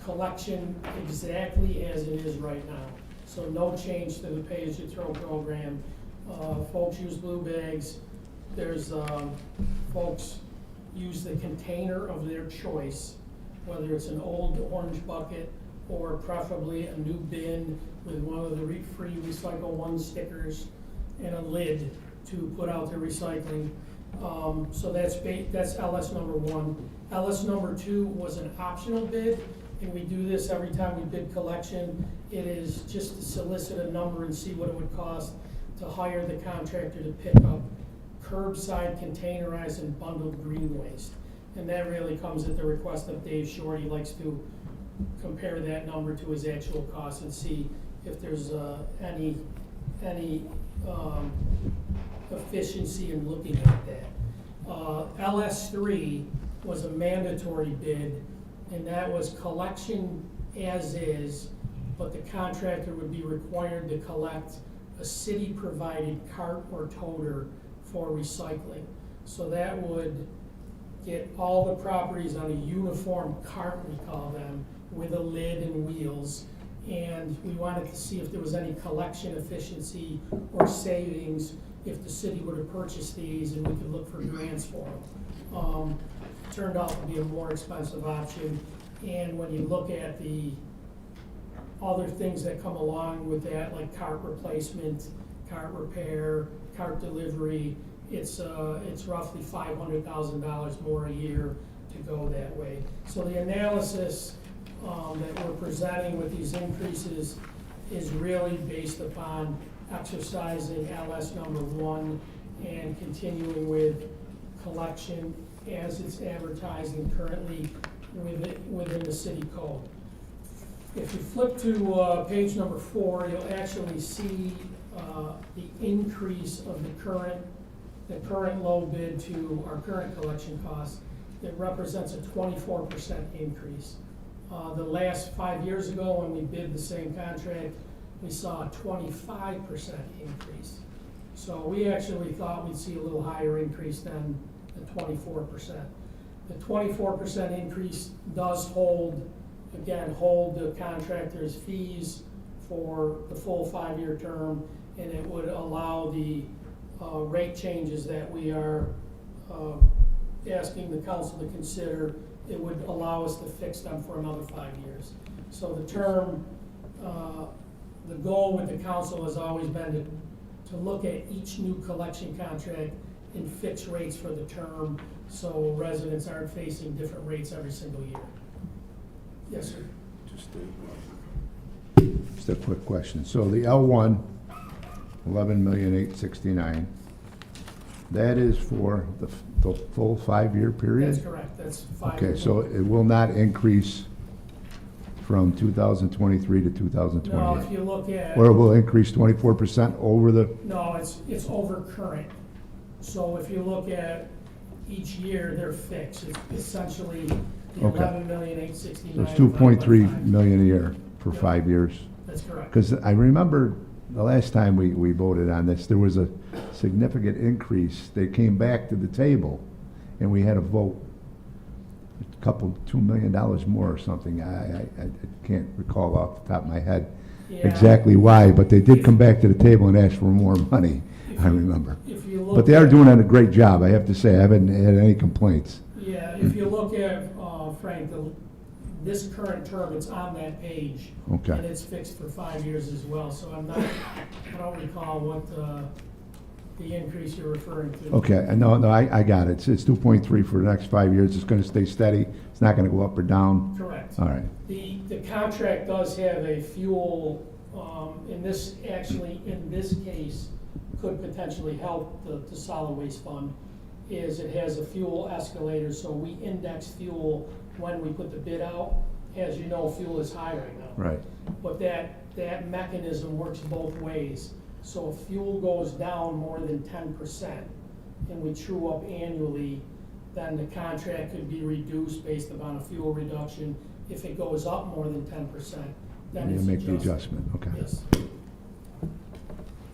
collection exactly as it is right now. So no change to the pay-as-you-throw program. Folks use blue bags. There's folks use the container of their choice, whether it's an old orange bucket or preferably a new bin with one of the free Recycle One stickers and a lid to put out their recycling. So that's LS number 1. LS number 2 was an optional bid, and we do this every time we bid collection. It is just to solicit a number and see what it would cost to hire the contractor to pick up curbside containerized and bundled green waste. And that really comes at the request of Dave Short. He likes to compare that number to his actual cost and see if there's any efficiency in looking at that. LS3 was a mandatory bid, and that was collection as is, but the contractor would be required to collect a city-provided cart or toter for recycling. So that would get all the properties on a uniform cart, we call them, with a lid and wheels. And we wanted to see if there was any collection efficiency or savings if the city were to purchase these, and we could look for grants for them. Turned out to be a more expensive option. And when you look at the other things that come along with that, like cart replacement, cart repair, cart delivery, it's roughly $500,000 more a year to go that way. So the analysis that we're presenting with these increases is really based upon exercising LS number 1 and continuing with collection as it's advertising currently within the city code. If you flip to page number 4, you'll actually see the increase of the current low bid to our current collection costs. It represents a 24% increase. The last 5 years ago, when we bid the same contract, we saw a 25% increase. So we actually thought we'd see a little higher increase than the 24%. The 24% increase does hold the contractor's fees for the full 5-year term, and it would allow the rate changes that we are asking the council to consider. It would allow us to fix them for another 5 years. So the term, the goal with the council has always been to look at each new collection contract and fix rates for the term, so residents aren't facing different rates every single year. Yes, sir. Just a quick question. So the L1, 11,869,000, that is for the full 5-year period? That's correct. That's 5 Okay, years. so it will not increase from 2023 to 2028? No, if you look at. Or it will increase 24% over the? No, it's over current. So if you look at each year, they're fixed. It's essentially, The Okay. 11,869,555. So it's 2.3 million a year for Yep. 5 years. That's correct. Because I remember the last time we voted on this, there was a significant increase. They came back to the table, and we had a vote, a couple, $2 million more or something. I can't recall off the top of my head Yeah. exactly why, but they did come back to the table and ask for more money, I remember. If you look But they are at- doing a great job, I have to say. I haven't had any complaints. Yeah, if you look at, Frank, this current term, it's on that page. Okay. And it's fixed for 5 years as well, so I don't recall what the increase you're referring to. Okay, no, I got it. It's 2.3 for the next 5 years. It's gonna stay steady. It's not gonna go up or down. Correct. All right. The contract does have a fuel, in this case, could potentially help the solid waste fund, is it has a fuel escalator, so we index fuel when we put the bid out. As you know, fuel is high right now. Right. But that mechanism works both ways. So if fuel goes down more than 10% and we true up annually, then the contract could be reduced based upon a fuel reduction. If it goes up more than 10%, then You it's make the adjusted. adjustment, okay. Yes.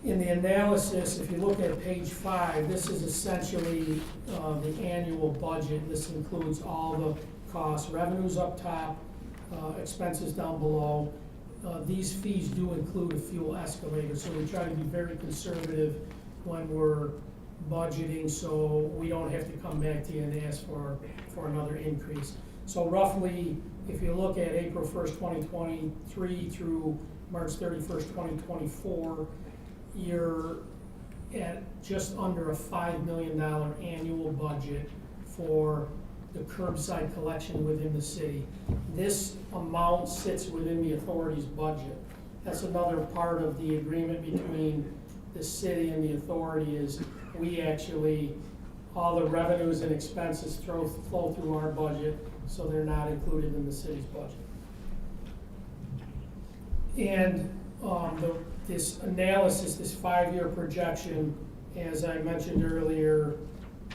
In the analysis, if you look at page 5, this is essentially the annual budget. This includes all the costs, revenues up top, expenses down below. These fees do include a fuel escalator, so we try to be very conservative when we're budgeting, so we don't have to come back to you and ask for another increase. So roughly, if you look at April 1st, 2023 through March 31st, 2024, you're at just under a $5 million annual budget for the curbside collection within the city. This amount sits within the authority's budget. That's another part of the agreement between the city and the authority, is we actually, all the revenues and expenses flow through our budget, so they're not included in the city's budget. And this analysis, this 5-year projection, as I mentioned earlier,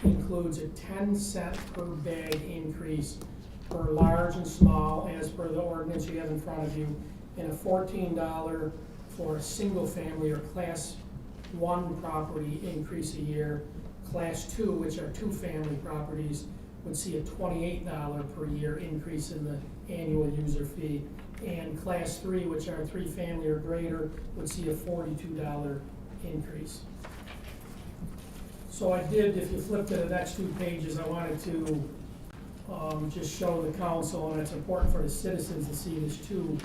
includes a 10-cent per bag increase for large and small, as per the ordinance you have in front of you, and a $14 for a single family or class 1 property increase a year. Class 2, which are 2 family properties, would see a $28 per year increase in the annual user fee. And class 3, which are 3 family or greater, would see a $42 increase. So I did, if you flip to the next 2 pages, I wanted to just show the council, and it's important for the citizens to see this too,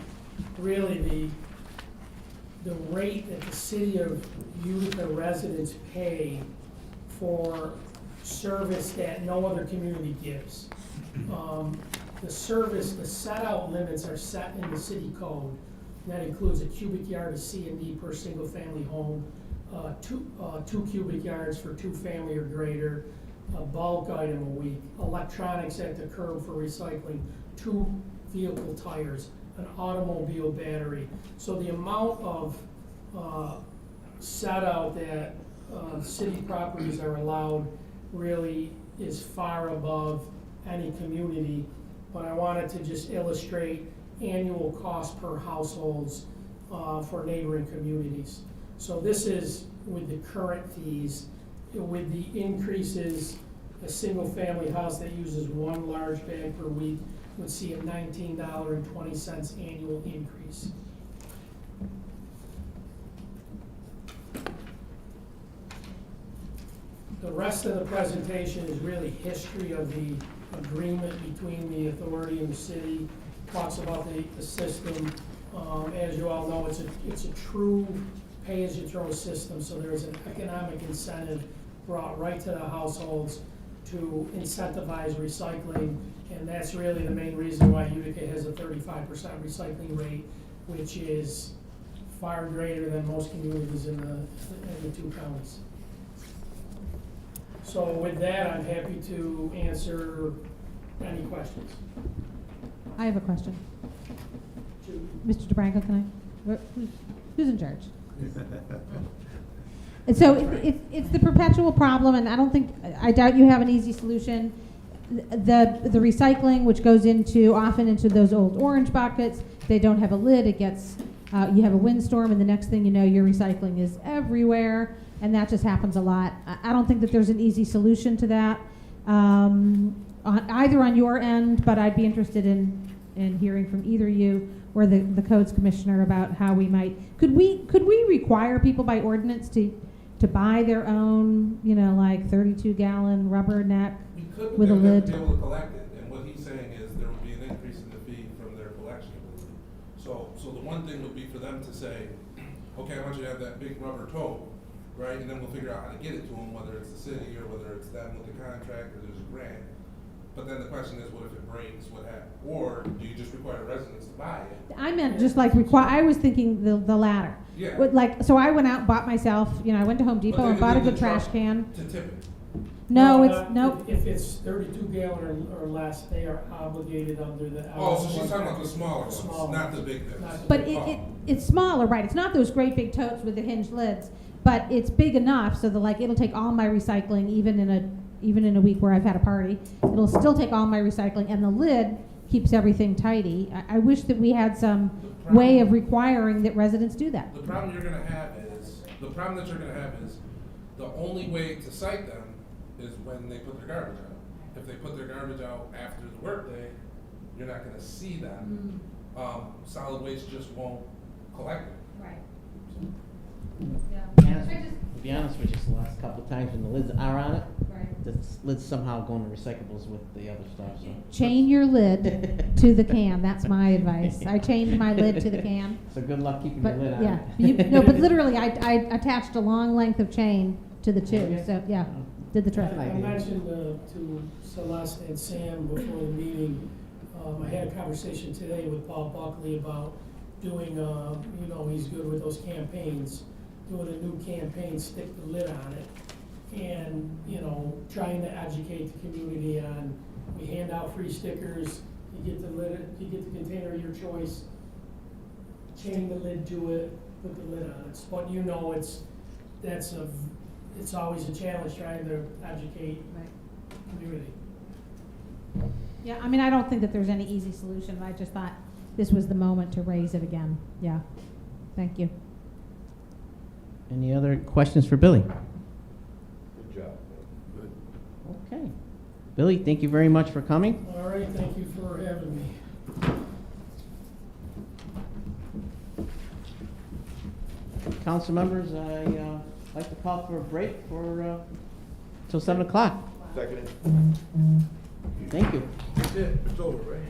really the rate that the city of Utica residents pay for service that no other community gives. The set out limits are set in the city code. And that includes a cubic yard of C&D per single family home, 2 cubic yards for 2 family or greater, a bulk item a week, electronics at the curb for recycling, 2 vehicle tires, an automobile battery. So the amount of set out that city properties are allowed really is far above any community. But I wanted to just illustrate annual cost per households for neighboring communities. So this is with the current fees. With the increases, a single family house that uses 1 large bag per week would see a $19.20 annual increase. The rest of the presentation is really history of the agreement between the authority and the city. Talks about the system. As you all know, it's a true pay-as-you-throw system, so there's an economic incentive brought right to the households to incentivize recycling, and that's really the main reason why Utica has a 35% recycling rate, which is far greater than most communities in the 2 counties. So with that, I'm happy to answer any questions. I have a question. Mr. DeBranco, can I? Who's in charge? And so it's the perpetual problem, and I doubt you have an easy solution. the recycling, which goes into, often into those old orange buckets, they don't have a lid, it gets, you have a windstorm, and the next thing you know, your recycling is everywhere, and that just happens a lot. I don't think that there's an easy solution to that, either on your end, but I'd be interested in hearing from either you or the codes commissioner about how we might, could we require people by ordinance to buy their own, you know, like 32-gallon rubber neck We could, but with a they would have lid? to be able to collect it, and what he's saying is there would be an increase in the fee from their collection ability. So the one thing would be for them to say, okay, I want you to have that big rubber tote, right, and then we'll figure out how to get it to them, whether it's the city or whether it's them with the contract or there's a grant. But then the question is, what if it breaks, what happens? Or do you just require residents to buy it? I meant just like I was thinking the latter. Yeah. Like, so I went out and bought myself, you know, I went to Home But Depot then and bought a in the good trash truck can. To tip it. No, Well, it's, nope. If it's 32-gallon or less, they are obligated under the. Oh, so she's talking about the smaller Small ones, not ones. the big things. Not the But big it's smaller, right? It's not those great big totes with the hinged lids, but it's big enough so that like it'll take all my recycling, even in a week where I've had a party. It'll still take all my recycling, and the lid keeps everything tidy. I wish that we had some way of requiring that residents do that. The problem that you're gonna have is the only way to cite them is when they put their garbage out. If they put their garbage out after the workday, you're not gonna see them. Solid waste just won't collect it. Right. To be honest with you, the last couple of times when the lids are on it, Right. the lids somehow go into recyclables with the other stuff, so. Chain your lid to the can. That's my advice. I chained my lid to the can. So good luck keeping the But lid on. yeah, no, but literally, I attached a long length of chain to the two. Okay. So yeah, did the trick. I mentioned to Celeste and Sam before the meeting, I had a conversation today with Paul Buckley about doing, you know, he's good with those campaigns, doing a new campaign, stick the lid on it, and, you know, trying to educate the community on, we hand out free stickers, you get the lid, you get the container of your choice, chain the lid to it, put the lid on it. But you know, it's always a challenge trying to educate the community. Yeah, I mean, I don't think that there's any easy solution. I just thought this was the moment to raise it again. Yeah, thank you. Any other questions for Billy? Good job. Good. Okay. Billy, thank you very much for coming. All right, thank you for having me. Council members, I like to call for a break for till 7 o'clock. Second. Thank you. That's it, it's over, right?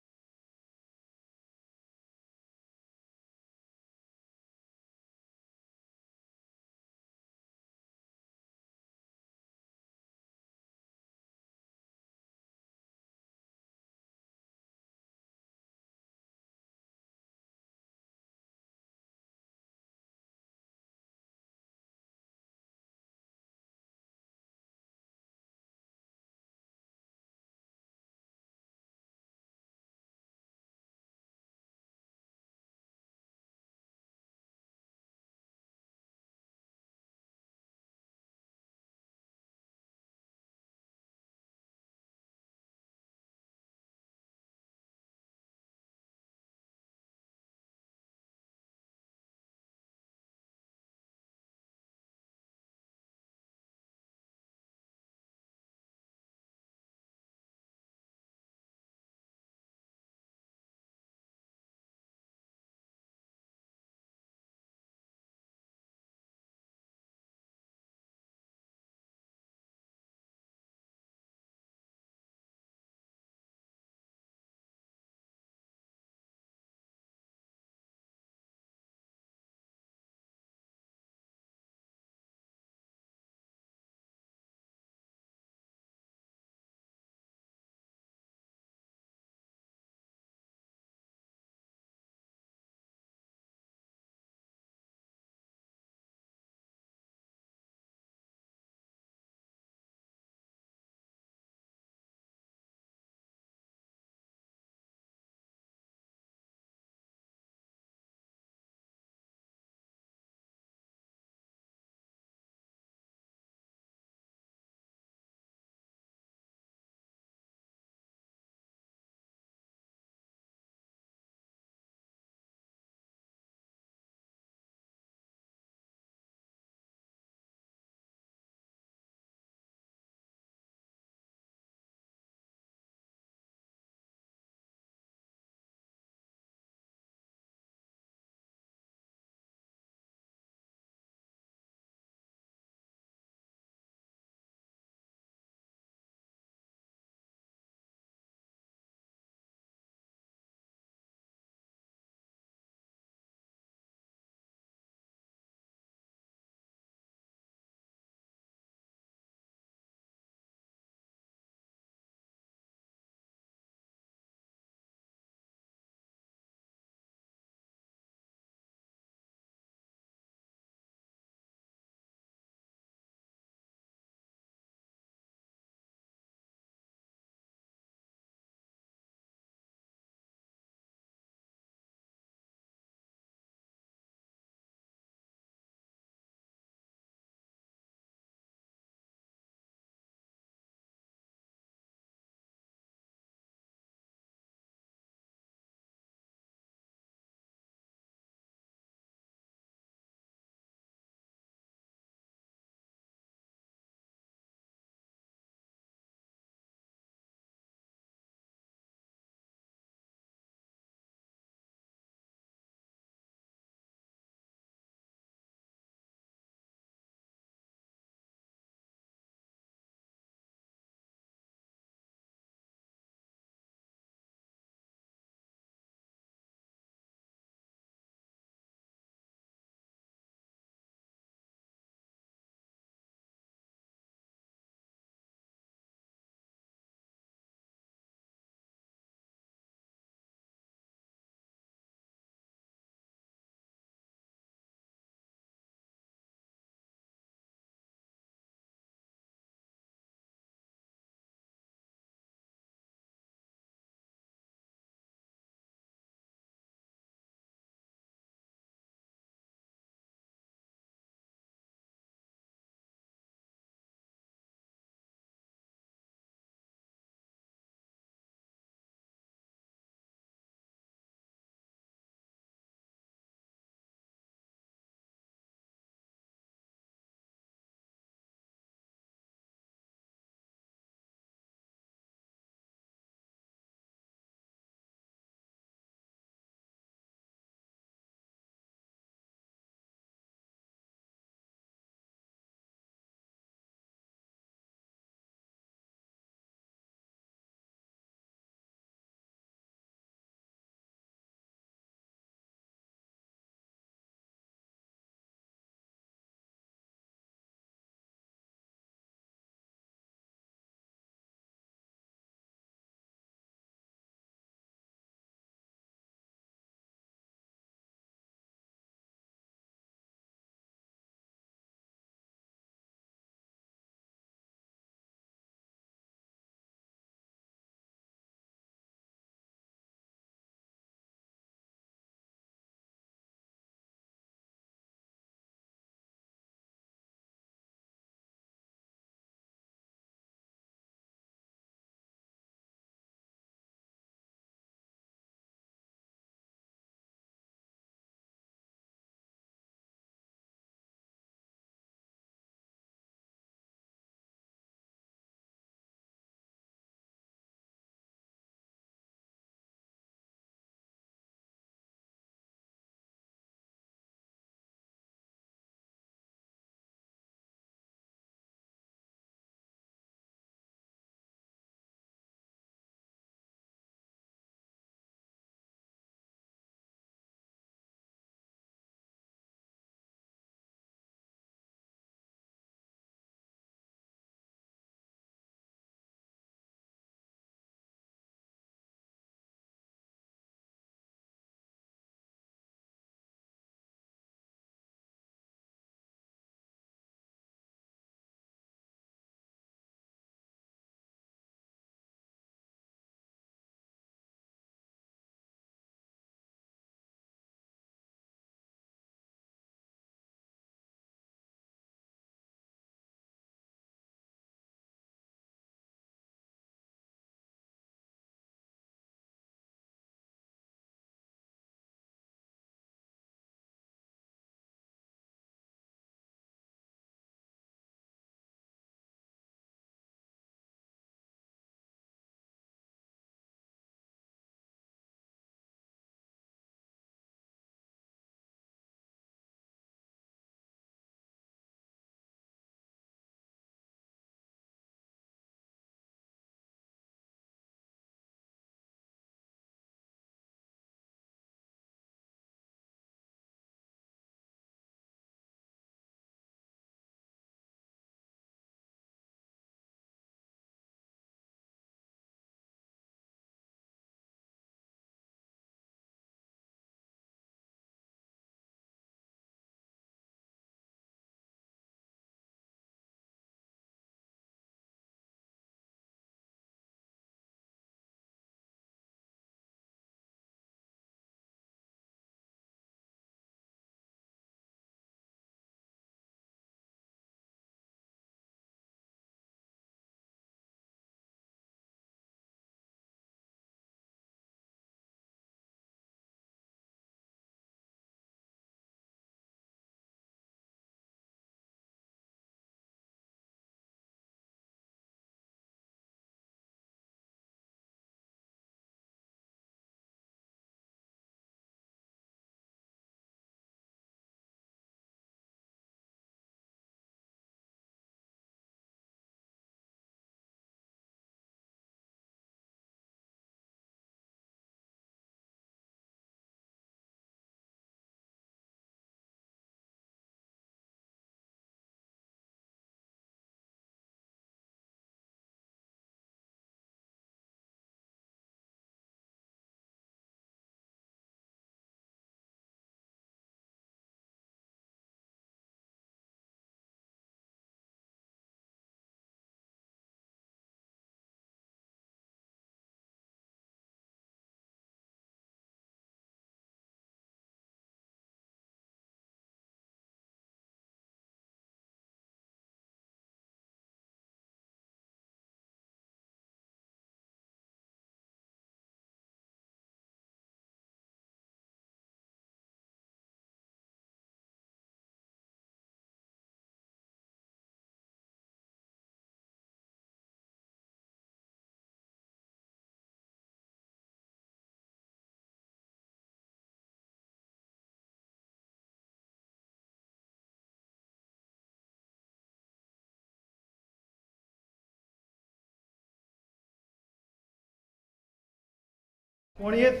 20th,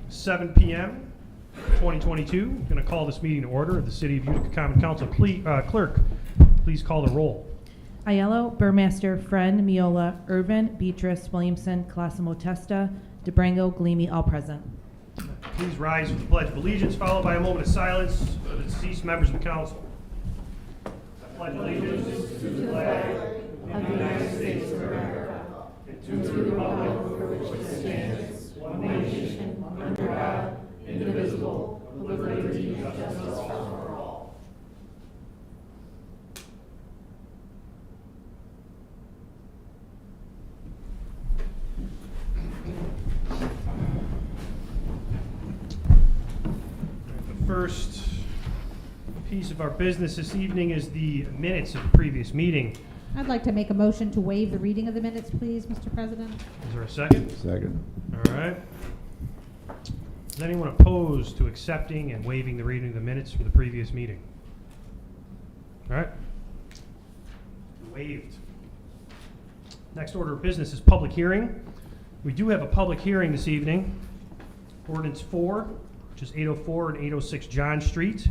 7 p.m., 2022. I'm going to call this meeting to order. The City of Utica Common Council clerk, please call the roll. Aiello, Burmaster, Friend, Miola, Irvin, Beatrice, Williamson, Colosimo Testa, DeBrango, Gleamy, all present. Please rise for the Pledge of Allegiance, followed by a moment of silence for the deceased members of the council. I pledge allegiance to the flag of the United States of America and to the republic for which it stands, one nation, under God, indivisible, with liberty and justice for all. The first piece of our business this evening is the minutes of the previous meeting. I'd like to make a motion to waive the reading of the minutes, please, Mr. President. Is there a second? Second. All right. Is anyone opposed to accepting and waiving the reading of the minutes for the previous meeting? All right. Waived. Next order of business is public hearing. We do have a public hearing this evening. Ordinance 4, which is 804 and 806 John Street.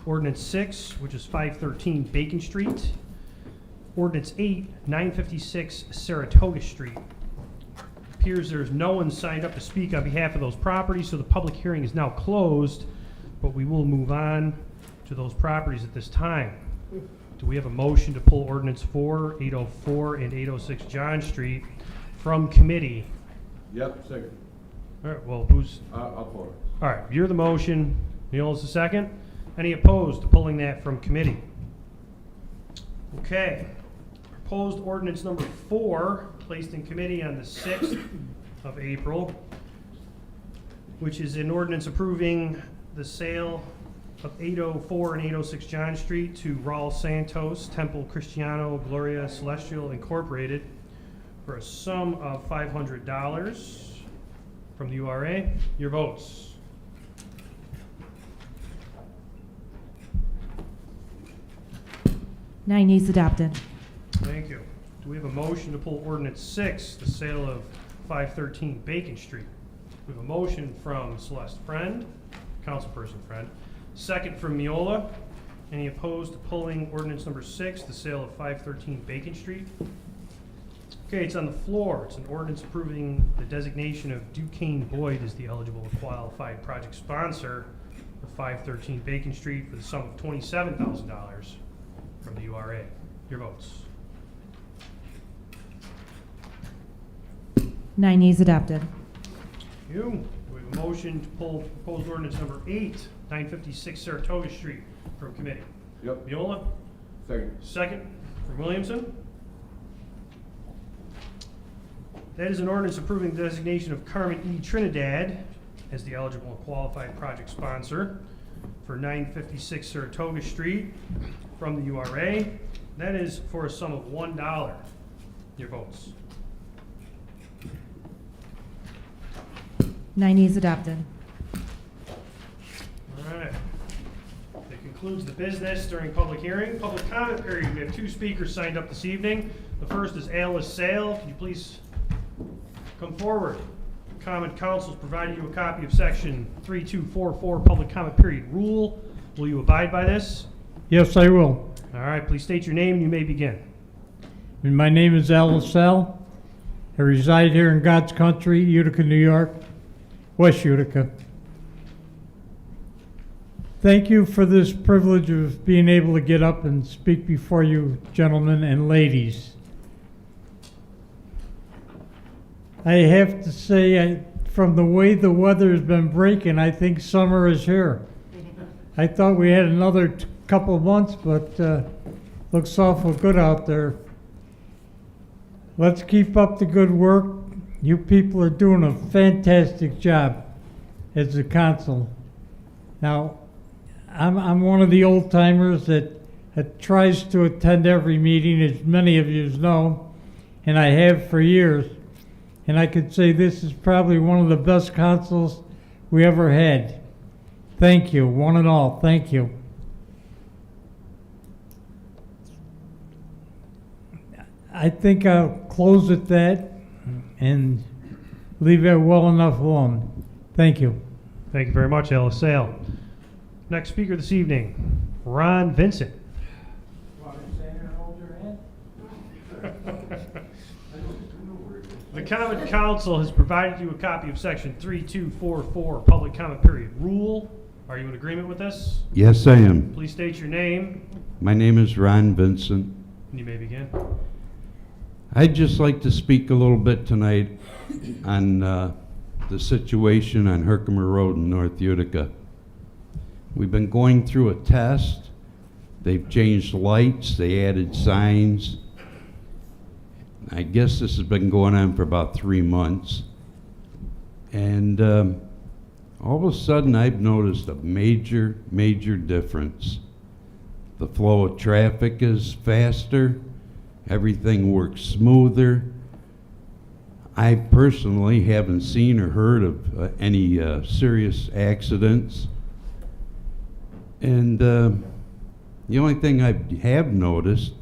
Ordinance 6, which is 513 Bacon Street. Ordinance 8, 956 Saratoga Street. Appears there's no one signed up to speak on behalf of those properties, so the public hearing is now closed, but we will move on to those properties at this time. Do we have a motion to pull Ordinance 4, 804, and 806 John Street from committee? Yep, second. All right, well, who's? I'll pull it. All right, you're the motion. Neil's the second. Any opposed to pulling that from committee? Okay. Proposed ordinance number 4, placed in committee on the 6th of April, which is an ordinance approving the sale of 804 and 806 John Street to Raul Santos, Temple Cristiano Gloria Celestial Incorporated, for a sum of $500 from the URA. Your votes. Nine yeas adopted. Thank you. Do we have a motion to pull ordinance 6, the sale of 513 Bacon Street? We have a motion from Celeste Friend, Councilperson Friend. Second from Miola. Any opposed to pulling ordinance number 6, the sale of 513 Bacon Street? Okay, it's on the floor. It's an ordinance approving the designation of Duquesne Boyd as the eligible qualified project sponsor for 513 Bacon Street for the sum of $27,000 from the URA. Your votes. Nine yeas adopted. You. We have a motion to pull proposed ordinance number 8, 956 Saratoga Street from committee. Yep. Miola? Second. Second from Williamson. That is an ordinance approving the designation of Carmen E. Trinidad as the eligible and qualified project sponsor for 956 Saratoga Street from the URA. That is for a sum of $1. Your votes. Nine yeas adopted. All right. That concludes the business during public hearing. Public comment period. We have 2 speakers signed up this evening. The first is Alice Sale. Could you please come forward? Common Council's provided you a copy of section 3244 public comment period rule. Will you abide by this? Yes, I will. All right, please state your name and you may begin. And my name is Alice Sell. I reside here in God's country, Utica, New York, West Utica. Thank you for this privilege of being able to get up and speak before you gentlemen and ladies. I have to say, from the way the weather has been breaking, I think summer is here. I thought we had another couple of months, but looks awful good out there. Let's keep up the good work. You people are doing a fantastic job as a council. Now, I'm one of the old timers that tries to attend every meeting, as many of you know, and I have for years. And I could say this is probably one of the best councils we ever had. Thank you, one and all, thank you. I think I'll close at that and leave it well enough alone. Thank you. Thank you very much, Ellis Sale. Next speaker this evening, Ron Vincent. The Common Council has provided you a copy of Section 3244, Public Comment Period Rule. Are you in agreement with this? Yes, I am. Please state your name, My name is Ron Vincent. and you may begin. I'd just like to speak a little bit tonight on the situation on Herkimer Road in North Utica. We've been going through a test. They've changed lights, they added signs. I guess this has been going on for about 3 months. And all of a sudden I've noticed a major, major difference. The flow of traffic is faster, everything works smoother. I personally haven't seen or heard of any serious accidents. And the only thing I have noticed,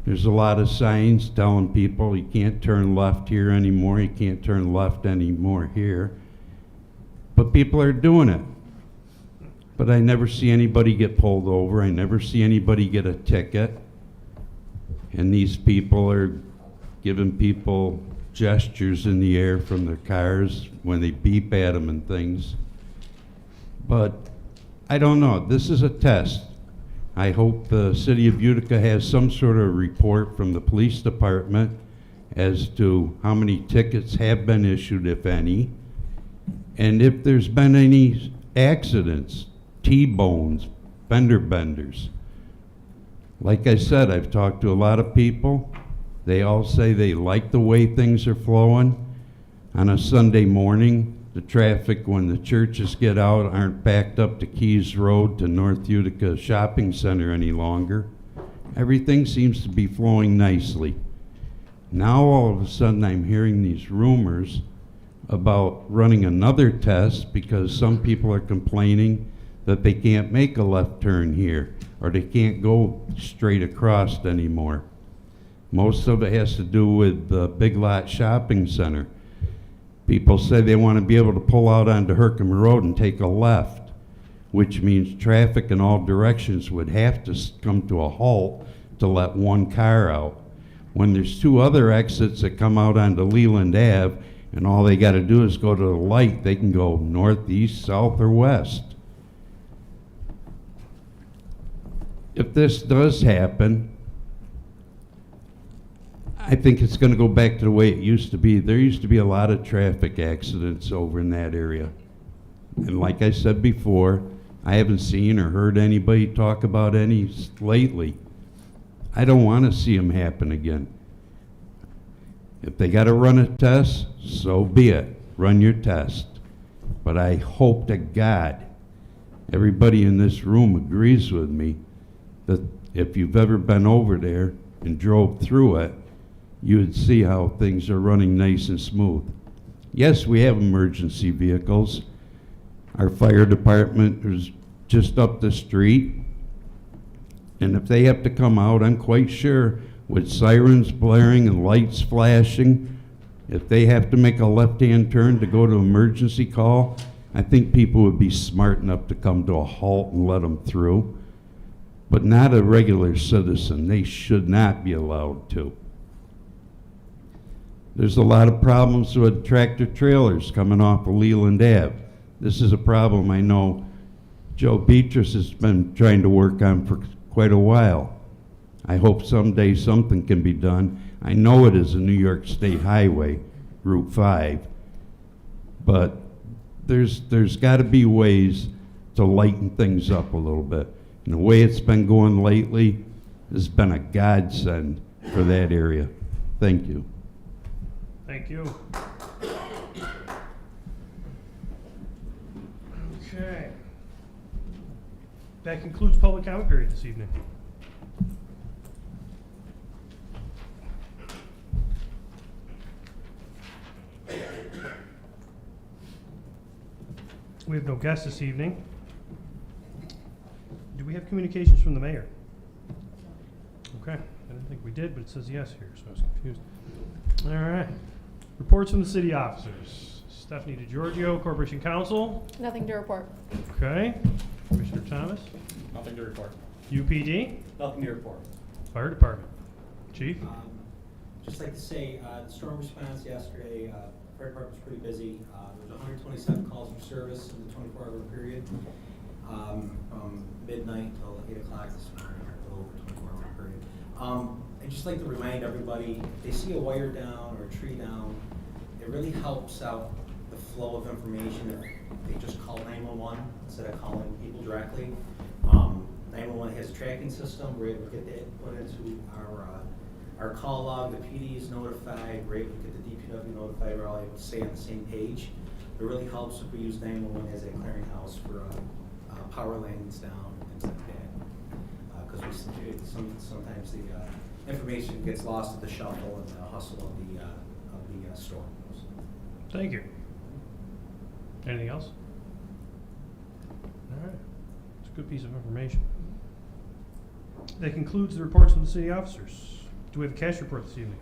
there's a lot of signs telling people you can't turn left here anymore, you can't turn left anymore here. But people are doing it. But I never see anybody get pulled over, I never see anybody get a ticket. And these people are giving people gestures in the air from their cars when they beep at them and things. But I don't know, this is a test. I hope the city of Utica has some sort of report from the police department as to how many tickets have been issued, if any, and if there's been any accidents, T-bones, fender benders. Like I said, I've talked to a lot of people. They all say they like the way things are flowing. On a Sunday morning, the traffic when the churches get out aren't backed up to Keys Road to North Utica Shopping Center any longer. Everything seems to be flowing nicely. Now all of a sudden I'm hearing these rumors about running another test because some people are complaining that they can't make a left turn here or they can't go straight across anymore. Most of it has to do with the Big Lot Shopping Center. People say they want to be able to pull out onto Herkimer Road and take a left, which means traffic in all directions would have to come to a halt to let one car out. When there's 2 other exits that come out onto Leland Ave, and all they got to do is go to the light, they can go north, east, south, or west. If this does happen, I think it's going to go back to the way it used to be. There used to be a lot of traffic accidents over in that area. And like I said before, I haven't seen or heard anybody talk about any lately. I don't want to see them happen again. If they got to run a test, so be it. Run your test. But I hope to God everybody in this room agrees with me that if you've ever been over there and drove through it, you would see how things are running nice and smooth. Yes, we have emergency vehicles. Our fire department is just up the street. And if they have to come out, I'm quite sure with sirens blaring and lights flashing, if they have to make a left-hand turn to go to emergency call, I think people would be smart enough to come to a halt and let them through. But not a regular citizen. They should not be allowed to. There's a lot of problems with tractor trailers coming off of Leland Ave. This is a problem I know Joe Beatrice has been trying to work on for quite a while. I hope someday something can be done. I know it is a New York State highway, Route 5, but there's got to be ways to lighten things up a little bit. And the way it's been going lately has been a godsend for that area. Thank you. Thank you. Okay. That concludes public comment period this evening. We have no guests this evening. Do we have communications from the mayor? Okay, I didn't think we did, but it says yes here, so I was confused. All right. Reports from the city officers. Stephanie DeGiorgio, Corporation Counsel. Nothing to report. Okay. Commissioner Thomas. Nothing to report. UPD. Nothing to report. Fire Department. Chief. Just like to say, the storm response yesterday, fire department was pretty busy. There was 127 calls for service in the 24-hour period, from midnight till 8 o'clock this morning, or a little over 24-hour period. I'd just like to remind everybody, if they see a wire down or a tree down, it really helps out the flow of information if they just call 911 instead of calling people directly. 911 has a tracking system. We're able to get that put into our call log. The PD is notified. We're able to get the DPW notified. We're all able to stay on the same page. It really helps if we use 911 as a clearinghouse for power lines down and things like that. Because sometimes the information gets lost at the shuffle and the hustle of the storm. Thank you. Anything else? All right. It's a good piece of information. That concludes the reports from the city officers. Do we have a cash report this evening?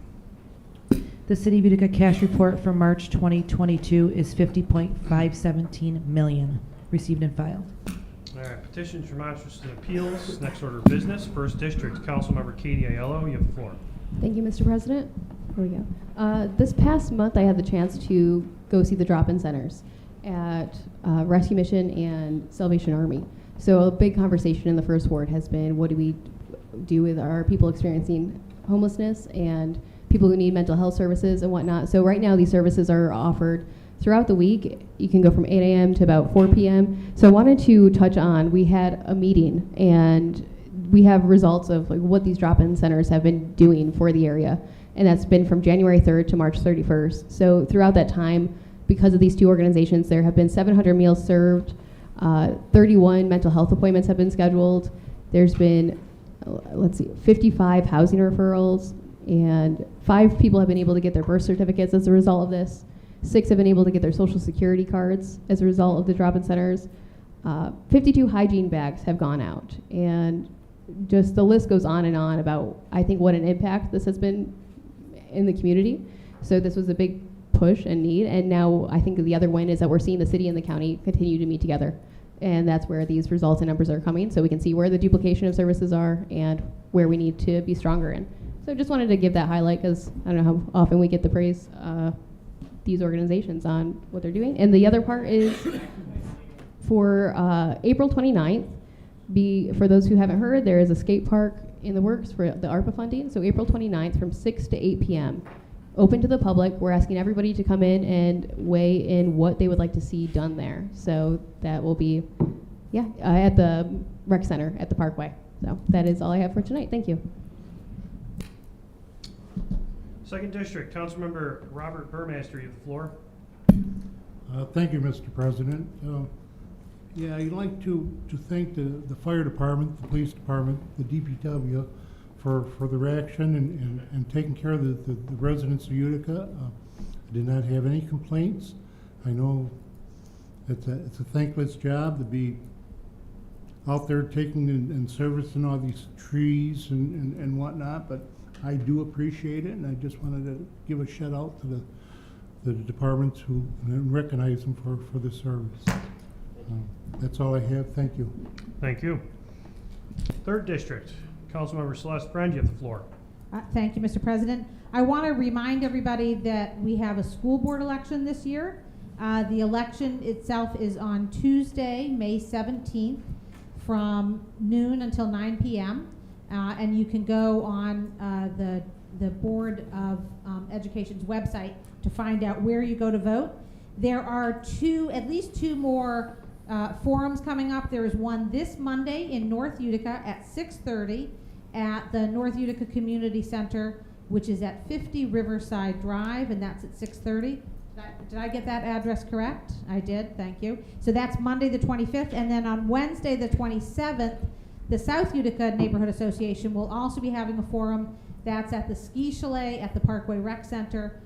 The City of Utica cash report for March 2022 is $50.517 million received and filed. All right, petitions, remonstrances, and appeals. Next order of business, First District, Councilmember Katie Aiello, you have the floor. Thank you, Mr. President. Here we go. This past month, I had the chance to go see the drop-in centers at Rescue Mission and Salvation Army. So a big conversation in the first ward has been, what do we do with our people experiencing homelessness and people who need mental health services and whatnot. So right now, these services are offered throughout the week. You can go from 8 a.m. to about 4 p.m. So I wanted to touch on, we had a meeting and we have results of like what these drop-in centers have been doing for the area. And that's been from January 3rd to March 31st. So throughout that time, because of these two organizations, there have been 700 meals served, 31 mental health appointments have been scheduled. There's been, 55 housing referrals, and 5 people have been able to get their birth certificates as a result of this. 6 have been able to get their social security cards as a result of the drop-in centers. 52 hygiene bags have gone out, and just the list goes on and on about, I think, what an impact this has been in the community. So this was a big push and need, and now I think the other win is that we're seeing the city and the county continue to meet together, and that's where these results and numbers are coming, so we can see where the duplication of services are and where we need to be stronger in. So just wanted to give that highlight because I don't know how often we get the praise these organizations on what they're doing. And the other part is for April 29th, for those who haven't heard, there is a skate park in the works for the ARPA funding. So April 29th from 6 to 8 p.m. Open to the public. We're asking everybody to come in and weigh in what they would like to see done there. So that will be, at the rec center at the Parkway. So that is all I have for tonight. Thank you. Second District, Councilmember Robert Burmaster, you have the floor. Thank you, Mr. President. I'd like to thank the fire department, the police department, the DPW for their action and taking care of the residents of Utica. I did not have any complaints. I know it's a thankless job to be out there taking and servicing all these trees and whatnot, but I do appreciate it, and I just wanted to give a shout out to the departments who and recognize them for the service. That's all I have. Thank you. Thank you. Third District, Councilmember Celeste Friend, you have the floor. Thank you, Mr. President. I want to remind everybody that we have a school board election this year. The election itself is on Tuesday, May 17th from noon until 9 p.m. And you can go on the Board of Education's website to find out where you go to vote. There are at least two more forums coming up. There is one this Monday in North Utica at 6:30 at the North Utica Community Center, which is at 50 Riverside Drive, and that's at 6:30. Did I get that address correct? I did, thank you. So that's Monday the 25th, and then on Wednesday the 27th, the South Utica Neighborhood Association will also be having a forum. That's at the Ski Chalet at the Parkway Rec Center,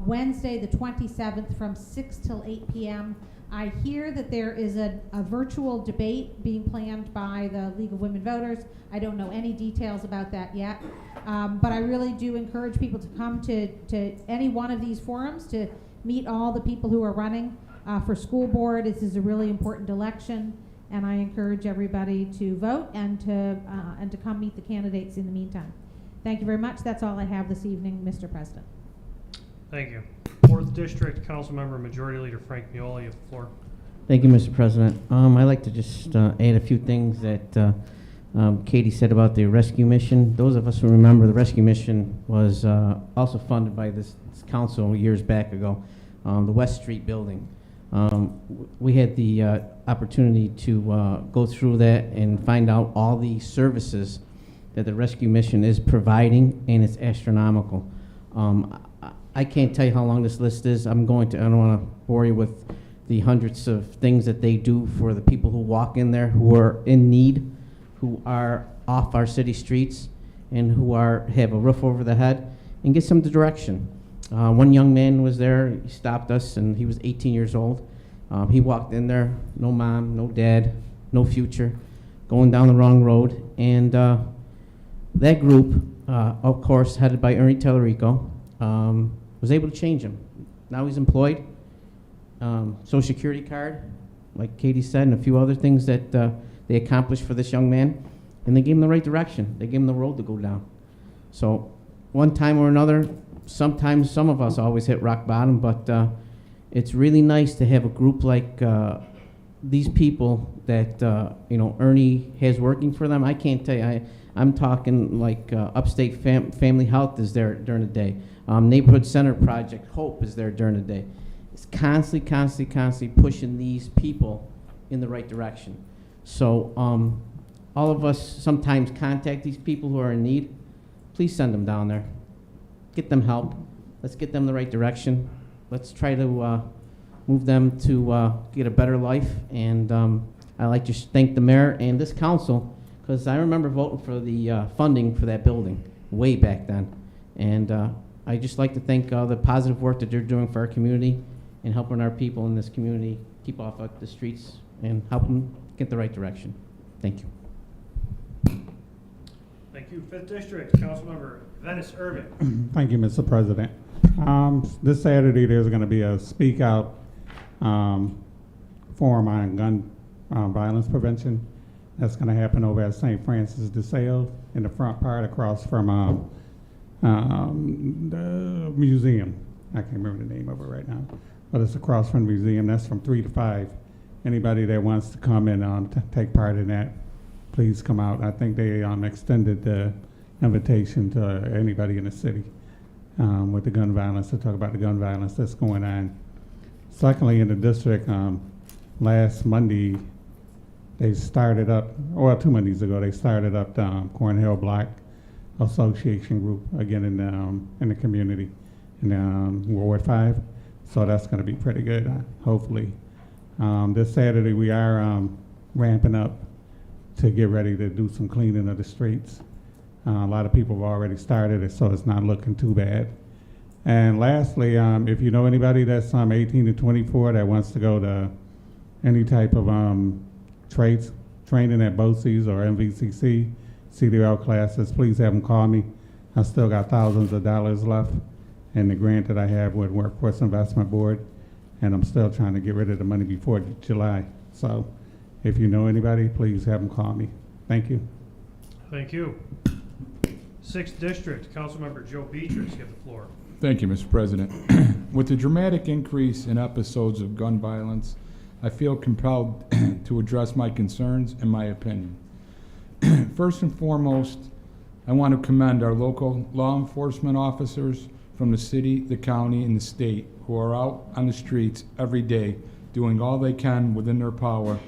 Wednesday the 27th from 6 till 8 p.m. I hear that there is a virtual debate being planned by the League of Women Voters. I don't know any details about that yet, but I really do encourage people to come to any one of these forums to meet all the people who are running for school board. This is a really important election, and I encourage everybody to vote and to come meet the candidates in the meantime. Thank you very much. That's all I have this evening, Mr. President. Thank you. 4th District, Councilmember Majority Leader Frank Miola, you have the floor. Thank you, Mr. President. I'd like to just add a few things that Katie said about the rescue mission. Those of us who remember, the rescue mission was also funded by this council years back ago, the West Street building. We had the opportunity to go through that and find out all the services that the rescue mission is providing, and it's astronomical. I can't tell you how long this list is. I don't want to bore you with the hundreds of things that they do for the people who walk in there, who are in need, who are off our city streets, and who have a roof over their head, and get some direction. One young man was there, he stopped us, and he was 18 years old. He walked in there, no mom, no dad, no future, going down the wrong road. And that group, of course, headed by Ernie Tellerico, was able to change him. Now he's employed, Social Security card, like Katie said, and a few other things that they accomplished for this young man, and they gave him the right direction. They gave him the road to go down. So one time or another, sometimes some of us always hit rock bottom, but it's really nice to have a group like these people that Ernie has working for them. I can't tell you, I'm talking like Upstate Family Health is there during the day. Neighborhood Center Project, Hope, is there during the day. It's constantly pushing these people in the right direction. So all of us sometimes contact these people who are in need. Please send them down there. Get them help. Let's get them in the right direction. Let's try to move them to get a better life. And I'd like to thank the mayor and this council, because I remember voting for the funding for that building way back then. And I just like to thank the positive work that they're doing for our community and helping our people in this community keep off the streets and help them get the right direction. Thank you. Thank you. 5th District, Councilmember Venice Irvin. Thank you, Mr. President. This Saturday, there's going to be a Speak Out forum on gun violence prevention. That's going to happen over at St. Francis de Sales in the front part across from the museum. I can't remember the name of it right now, but it's across from the museum. That's from 3 to 5. Anybody that wants to come and take part in that, please come out. I think they extended the invitation to anybody in the city with the gun violence, to talk about the gun violence that's going on. Secondly, in the district, last Monday, they started up, or 2 Mondays ago, they started up the Cornhill Block Association group again in the community in Ward 5. So that's going to be pretty good, hopefully. This Saturday, we are ramping up to get ready to do some cleaning of the streets. A lot of people have already started it, so it's not looking too bad. And lastly, if you know anybody that's 18 to 24 that wants to go to any type of trades training at BOCES or MVCC, CDL classes, please have them call me. I still got thousands of dollars left in the grant that I have with Workforce Investment Board, and I'm still trying to get rid of the money before July. So if you know anybody, please have them call me. Thank you. Thank you. 6th District, Councilmember Joe Beatrice, you have the floor. Thank you, Mr. President. With the dramatic increase in episodes of gun violence, I feel compelled to address my concerns and my opinion. First and foremost, I want to commend our local law enforcement officers from the city, the county, and the state who are out on the streets every day doing all they can within their power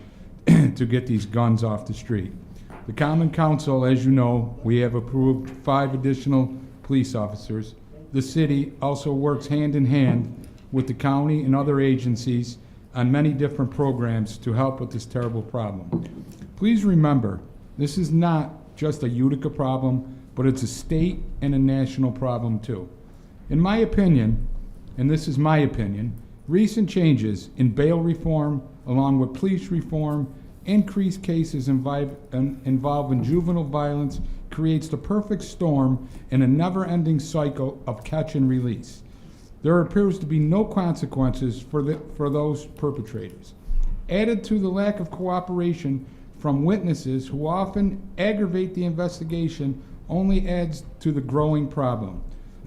to get these guns off the street. The Common Council, as you know, we have approved 5 additional police officers. The city also works hand in hand with the county and other agencies on many different programs to help with this terrible problem. Please remember, this is not just a Utica problem, but it's a state and a national problem too. In my opinion, and this is my opinion, recent changes in bail reform, along with police reform, increased cases involving juvenile violence, creates the perfect storm in a never-ending cycle of catch and release. there appears to be no consequences for those perpetrators. Added to the lack of cooperation from witnesses who often aggravate the investigation only adds to the growing problem.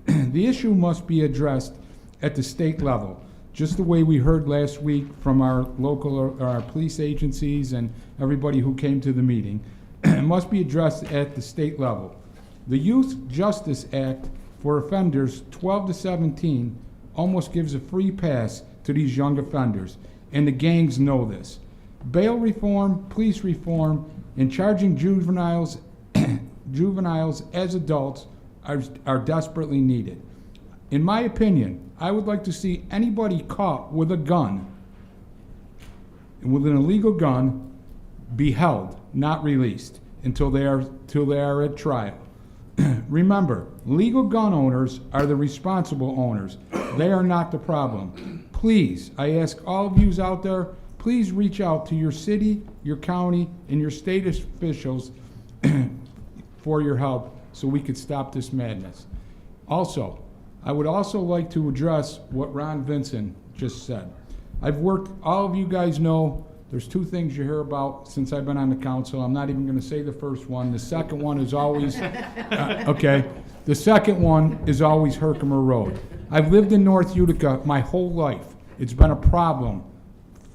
The issue must be addressed at the state level, just the way we heard last week from our local, our police agencies and everybody who came to the meeting. It must be addressed at the state level. The Youth Justice Act for offenders 12 to 17 almost gives a free pass to these young offenders, and the gangs know this. Bail reform, police reform, and charging juveniles as adults are desperately needed. In my opinion, I would like to see anybody caught with a gun, with an illegal gun, be held, not released, until they are at trial. Remember, legal gun owners are the responsible owners. They are not the problem. Please, I ask all of you out there, please reach out to your city, your county, and your state officials for your help so we could stop this madness. Also, I would also like to address what Ron Vincent just said. I've worked, all of you guys know, there's two things you hear about since I've been on the council. I'm not even gonna say the first one. The second one is always, okay. The second one is always Herkimer Road. I've lived in North Utica my whole life. It's been a problem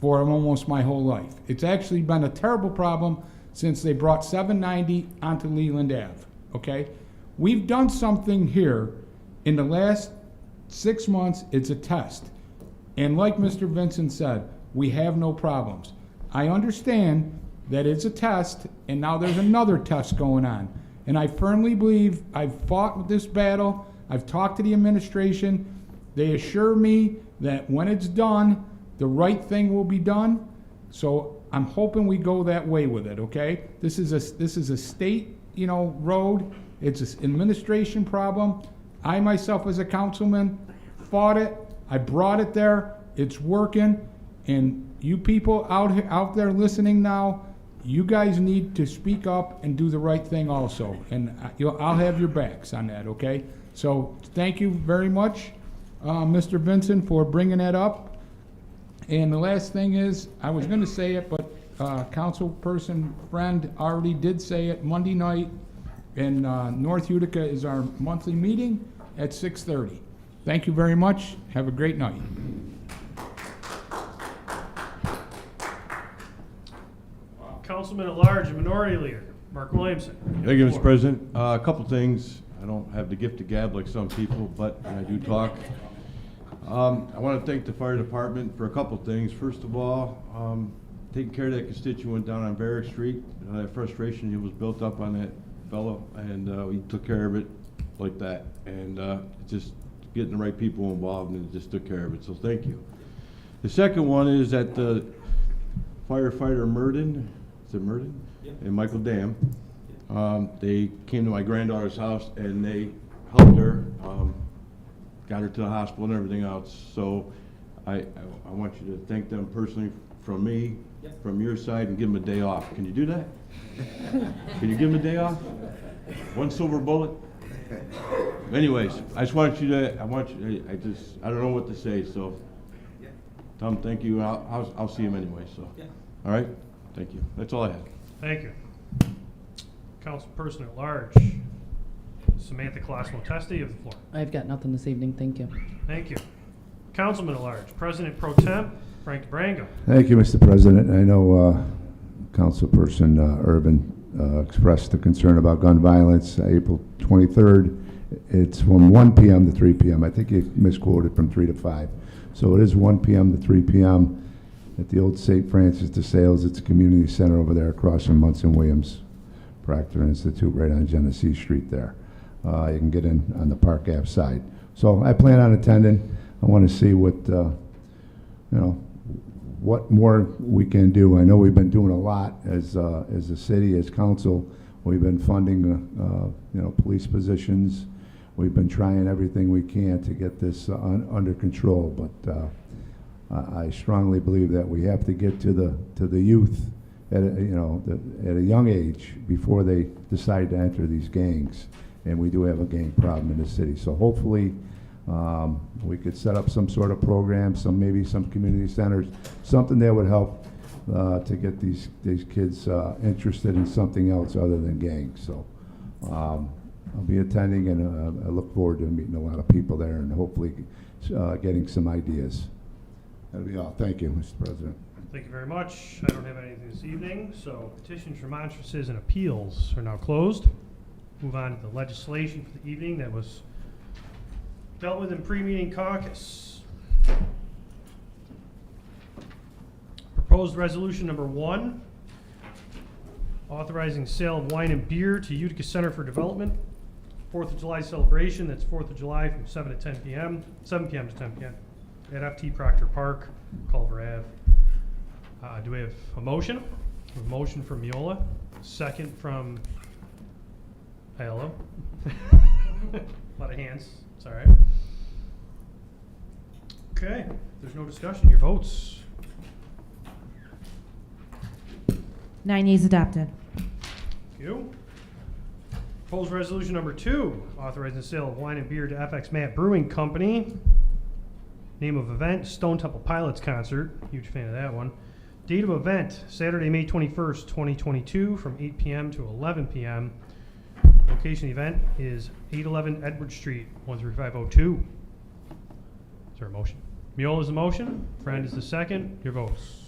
for almost my whole life. It's actually been a terrible problem since they brought 790 onto Leland Ave, okay? We've done something here in the last 6 months. It's a test. And like Mr. Vincent said, we have no problems. I understand that it's a test, and now there's another test going on. And I firmly believe I've fought this battle. I've talked to the administration. They assure me that when it's done, the right thing will be done. So I'm hoping we go that way with it, okay? This is a state, road. It's an administration problem. I myself as a councilman fought it. I brought it there. It's working. And you people out there listening now, you guys need to speak up and do the right thing also. And I'll have your backs on that, okay? So thank you very much, Mr. Vincent, for bringing that up. And the last thing is, I was going to say it, but councilperson friend already did say it. Monday night in North Utica is our monthly meeting at 6:30. Thank you very much. Have a great night. Councilman at Large and Minority Leader, Mark Williamson. Thank you, Mr. President. A couple things. I don't have the gift of gab like some people, but I do talk. I want to thank the fire department for a couple things. First of all, taking care of that constituent down on Barrack Street. That frustration that was built up on that fellow, and we took care of it like that. And just getting the right people involved, and it just took care of it. So thank you. The second one is that the firefighter Murden, is it Murden? Yep. And Michael Dam, they came to my granddaughter's house and they helped her, got her to the hospital and everything else. So I want you to thank them personally from me, yep, from your side, and give them a day off. Can you do that? Can you give them a day off? One silver bullet? Anyways, I just want you to, I don't know what to say, so tell them thank you. I'll see him anyway, so. Yeah. All right, thank you. That's all I have. Thank you. Councilperson at Large, Samantha Colosimo-Testa, you have the floor. I've got nothing this evening, thank you. Thank you. Councilman at Large, President Pro Tem, Frank DeBrango. Thank you, Mr. President. I know Councilperson Urban expressed the concern about gun violence. April 23rd, it's from 1 p.m. to 3 p.m. I think you misquoted from 3 to 5. So it is 1 p.m. to 3 p.m. at the old St. Francis de Sales. It's a community center over there across from Munson Williams Proctor Institute, right on Genesee Street there. You can get in on the Park Ave side. So I plan on attending. I want to see what, what more we can do. I know we've been doing a lot as a city, as council. We've been funding, police positions. We've been trying everything we can to get this under control, but I strongly believe that we have to get to the youth at a young age before they decide to enter these gangs, and we do have a gang problem in the city. So hopefully, We could set up some sort of program, maybe some community centers, something that would help to get these kids interested in something else other than gangs. So I'll be attending, and I look forward to meeting a lot of people there and hopefully getting some ideas. That'll be all. Thank you, Mr. President. Thank you very much. I don't have anything this evening, so petitions, remonstrances, and appeals are now closed. Move on to the legislation for the evening that was dealt with in pre-meeting caucus. Proposed resolution number 1, authorizing sale of wine and beer to Utica Center for Development. 4th of July celebration, that's 4th of July from 7 to 10 p.m., 7 p.m. to 10 p.m. at FT Proctor Park, Culver Ave. Do we have a motion? A motion from Miola, second from Aiello. A lot of hands, it's all right. Okay, if there's no discussion, your votes. 9 yeas adopted. Thank you. Proposed resolution number 2, authorizing the sale of wine and beer to FX Matt Brewing Company. Name of event, Stone Temple Pilots Concert. Huge fan of that one. Date of event, Saturday, May 21st, 2022, from 8 p.m. to 11 p.m. Location of the event is 811 Edward Street, 13502. Is there a motion? Miola is the motion. Friend is the second. Your votes.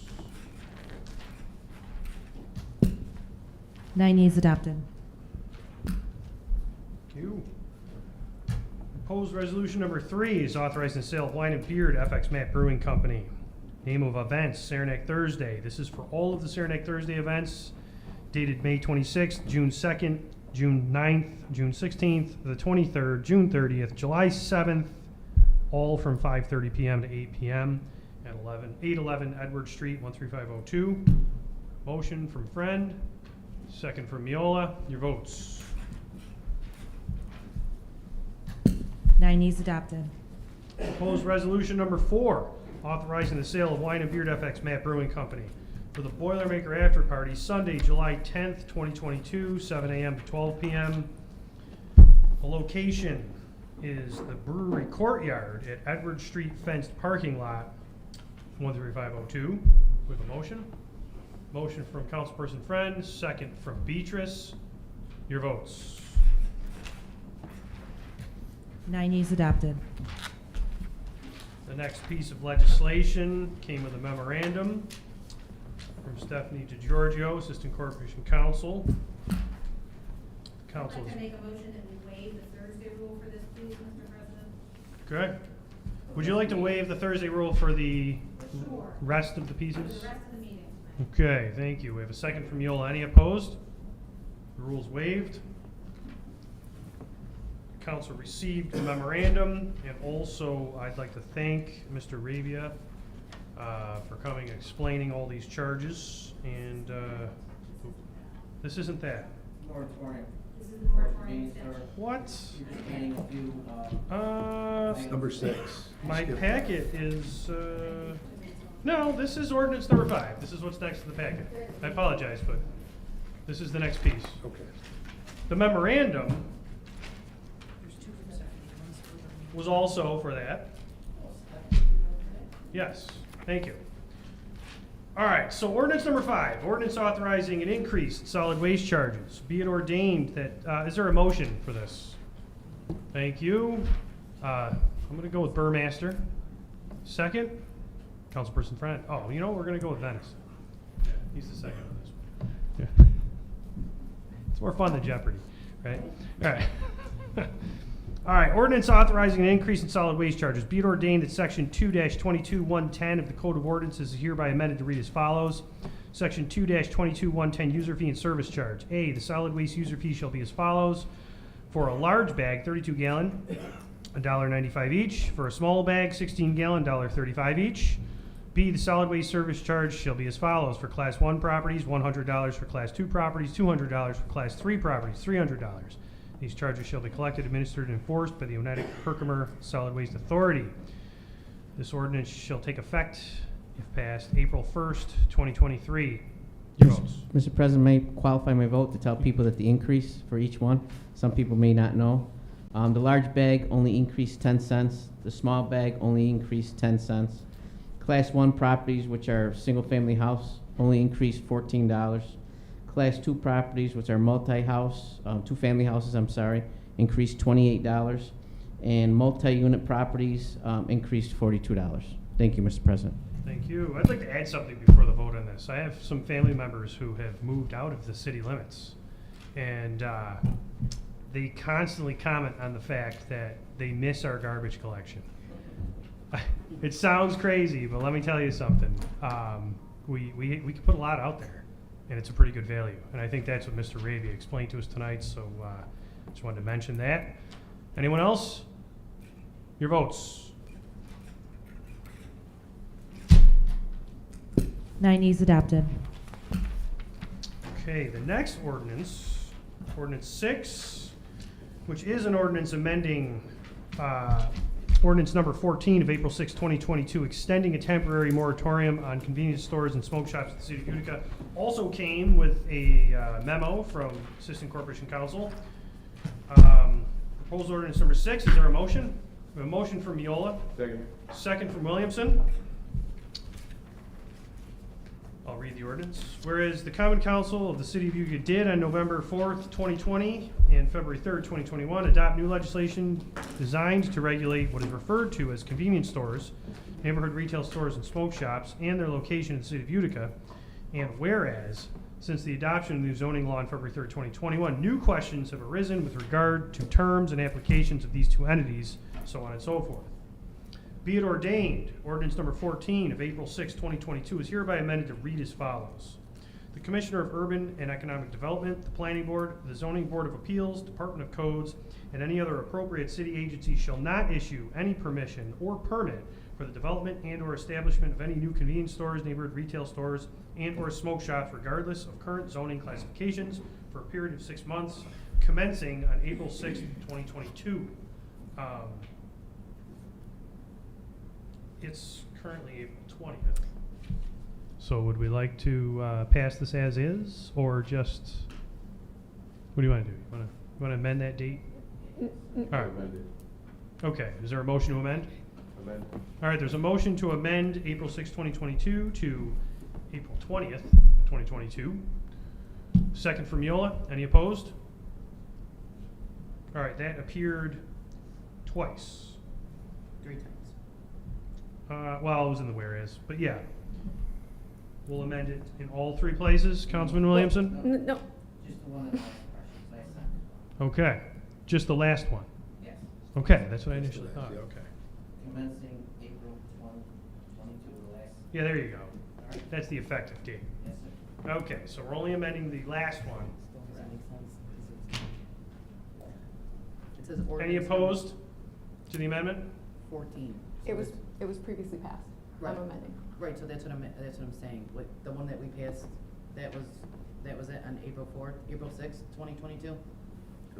9 yeas adopted. Thank you. Proposed resolution number 3 is authorizing the sale of wine and beer to FX Matt Brewing Company. Name of events, Saranac Thursday. This is for all of the Saranac Thursday events dated May 26th, June 2nd, June 9th, June 16th, the 23rd, June 30th, July 7th, all from 5:30 p.m. to 8 p.m. at 811 Edward Street, 13502. Motion from Friend, second from Miola. Your votes. 9 yeas adopted. Proposed resolution number 4, authorizing the sale of wine and beer to FX Matt Brewing Company for the Boilermaker After Party, Sunday, July 10th, 2022, 7 a.m. to 12 p.m. The location is the Brewery Courtyard at Edward Street Fenced Parking Lot, 13502. We have a motion. Motion from Councilperson Friend, second from Beatrice. Your votes. 9 yeas adopted. The next piece of legislation came with a memorandum from Stephanie DiGiorgio, Assistant Corporation Counsel. Council. I'd like to make a motion that we waive the Thursday rule for this, please, Mr. President. Okay. Would you like to waive the Thursday rule for the Sure. rest of the For pieces? the rest of the meeting. Okay, thank you. We have a second from Yola. Any opposed? The rule's waived. Council received the memorandum, and also I'd like to thank Mr. Rabia for coming and explaining all these charges. And this isn't that. Moratorium. This is the moratorium extension. What? You're just adding a few, It's number 6. My packet is, no, this is ordinance number 5. This is what's next to the packet. I apologize, but this is the next piece. Okay. The memorandum was also for that. Yes, thank you. All right, so ordinance number 5, ordinance authorizing an increase in solid waste charges. Be it ordained that, is there a motion for this? Thank you. I'm gonna go with Burmaster. Second, Councilperson Friend. Oh, you know, we're gonna go with Venice. Yeah, he's the second on this one. Yeah. It's more fun than Jeopardy, right? All right. All right, ordinance authorizing an increase in solid waste charges. Be it ordained that Section 2-22-110 of the Code of Ordinances is hereby amended to read as follows. Section 2-22-110 user fee and service charge. A, the solid waste user fee shall be as follows. For a large bag, 32 gallon, $1.95 each. For a small bag, 16 gallon, $1.35 each. B, the solid waste service charge shall be as follows. For Class 1 properties, $100. For Class 2 properties, $200. For Class 3 properties, $300. These charges shall be collected, administered, and enforced by the United Herkimer Solid Waste Authority. This ordinance shall take effect, if passed, April 1st, 2023. Your votes. Mr. President, may I qualify my vote to tell people that the increase for each one, some people may not know. The large bag only increased 10 cents. The small bag only increased 10 cents. Class 1 properties, which are single-family house, only increased $14. Class 2 properties, which are multi-house, two-family houses, increased $28. And multi-unit properties increased $42. Thank you, Mr. President. Thank you. I'd like to add something before the vote on this. I have some family members who have moved out of the city limits, and they constantly comment on the fact that they miss our garbage collection. It sounds crazy, but let me tell you something. We can put a lot out there, and it's a pretty good value. And I think that's what Mr. Ravia explained to us tonight, so just wanted to mention that. Anyone else? Your votes. 9 E's adopted. Okay, the next ordinance, Ordinance 6, which is an ordinance amending Ordinance number 14 of April 6, 2022, extending a temporary moratorium on convenience stores and smoke shops in the city of Utica, also came with a memo from Assistant Corporation Counsel. Proposed ordinance number 6, is there a motion? We have a motion from Miola. Second. Second from Williamson. I'll read the ordinance. Whereas the Common Council of the City of Utica did on November 4th, 2020 and February 3rd, 2021 adopt new legislation designed to regulate what is referred to as convenience stores, neighborhood retail stores, and smoke shops, and their location in the City of Utica. And whereas, since the adoption of the new zoning law on February 3rd, 2021, new questions have arisen with regard to terms and applications of these two entities, so on and so forth. Be it ordained, ordinance number 14 of April 6, 2022 is hereby amended to read as follows. The Commissioner of Urban and Economic Development, the Planning Board, the Zoning Board of Appeals, Department of Codes, and any other appropriate city agency shall not issue any permission or permit for the development and or establishment of any new convenience stores, neighborhood retail stores, and or smoke shops regardless of current zoning classifications for a period of 6 months, commencing on April 6, 2022. It's currently April 20th. So would we like to pass this as is, or just, what do you want to do? You want to amend that date? All right. Okay, is there a motion to amend? Amend. All right, there's a motion to amend April 6, 2022 to April 20th, 2022. Second from Miola. Any opposed? All right, that appeared twice. 3 times. Well, it was in the whereas, but yeah. We'll amend it in all 3 places, Councilman Williamson? No. Just the one that asked questions, I sent. Okay, just the last one? Yes. Okay, that's what I initially thought, okay. Commencing April 2022, the last. Yeah, there you go. All right. That's the effective date. Yes, sir. Okay, so we're only amending the last one. Does that make sense? It says Any ordinance opposed to the amendment? 14. It was previously passed. Right. I'm amending. Right, so that's what I'm saying. Like, the one that we passed, that was it on April 4th, April 6th, 2022?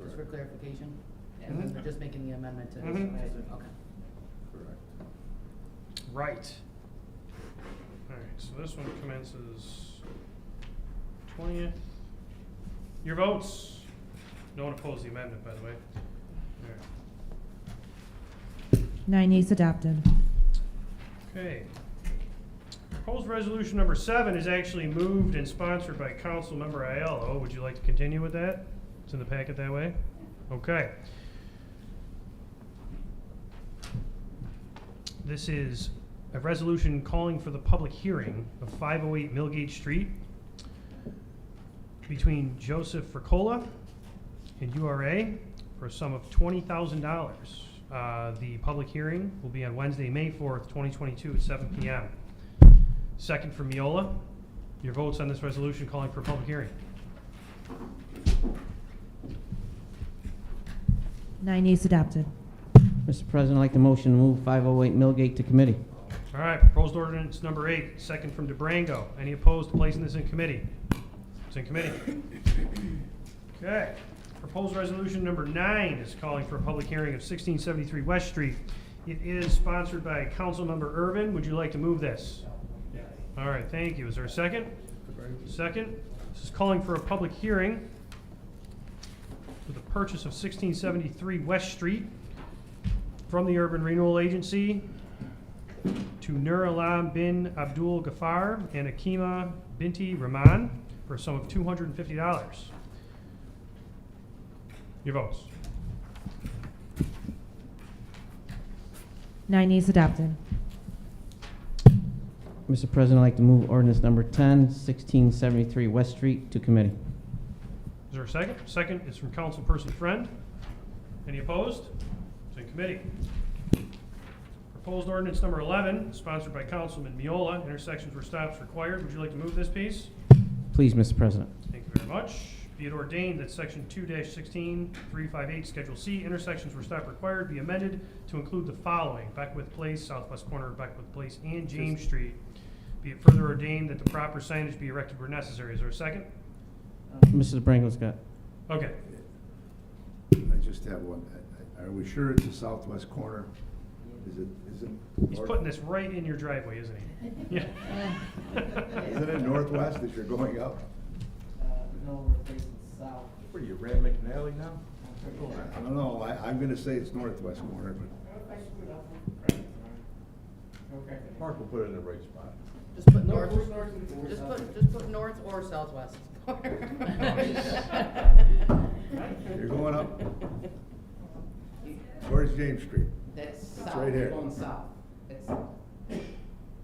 Just for clarification? And then Mhm. we're just making the amendment to. Mhm. Okay. Right. All right, so this one commences 20th. Your votes? No one opposed the amendment, by the way. All right. 9 E's adopted. Okay. Proposed resolution number 7 is actually moved and sponsored by Council Member Aiello. Would you like to continue with that? It's in the packet that way? Okay. This is a resolution calling for the public hearing of 508 Millgate Street between Joseph Fricola and URA for a sum of $20,000. The public hearing will be on Wednesday, May 4th, 2022 at 7 p.m. Second from Miola. Your votes on this resolution calling for a public hearing. 9 E's adopted. Mr. President, I'd like the motion to move 508 Millgate to committee. All right, proposed ordinance number 8, second from DeBrango. Any opposed to placing this in committee? It's in committee. Okay. Proposed resolution number 9 is calling for a public hearing of 1673 West Street. It is sponsored by Councilmember Irvin. Would you like to move this? All right, thank you. Is there a second? Second. This is calling for a public hearing for the purchase of 1673 West Street from the Urban Renewal Agency to Nur Alam bin Abdul Ghaffar and Akima Binti Rahman for a sum of $250. Your votes. 9 yeas adopted. Mr. President, I'd like to move ordinance number 10, 1673 West Street to committee. Is there a second? Second is from Councilperson Friend. Any opposed? It's in committee. Proposed ordinance number 11, sponsored by Councilman Miola, intersections where stops required. Would you like to move this piece? Please, Mr. President. Thank you very much. Be it ordained that section 2-16-358, Schedule C, intersections where stop required be amended to include the following: Beckwith Place, southwest corner of Beckwith Place and James Street. Be it further ordained that the proper signage be erected where necessary. Is there a second? Mr. DeBrango's got. Okay. I just have one. Are we sure it's the southwest corner? Is it? He's putting this right in your driveway, isn't he? Yeah. Isn't it northwest as you're going up? No, we're facing south. What are you, Ram McNally now? I don't know. I'm gonna say it's northwest corner, but. Okay. Mark will put it in the right spot. Just put north, just put north or southwest. You're going up. Where's James Street? That's It's south, right here. going south. It's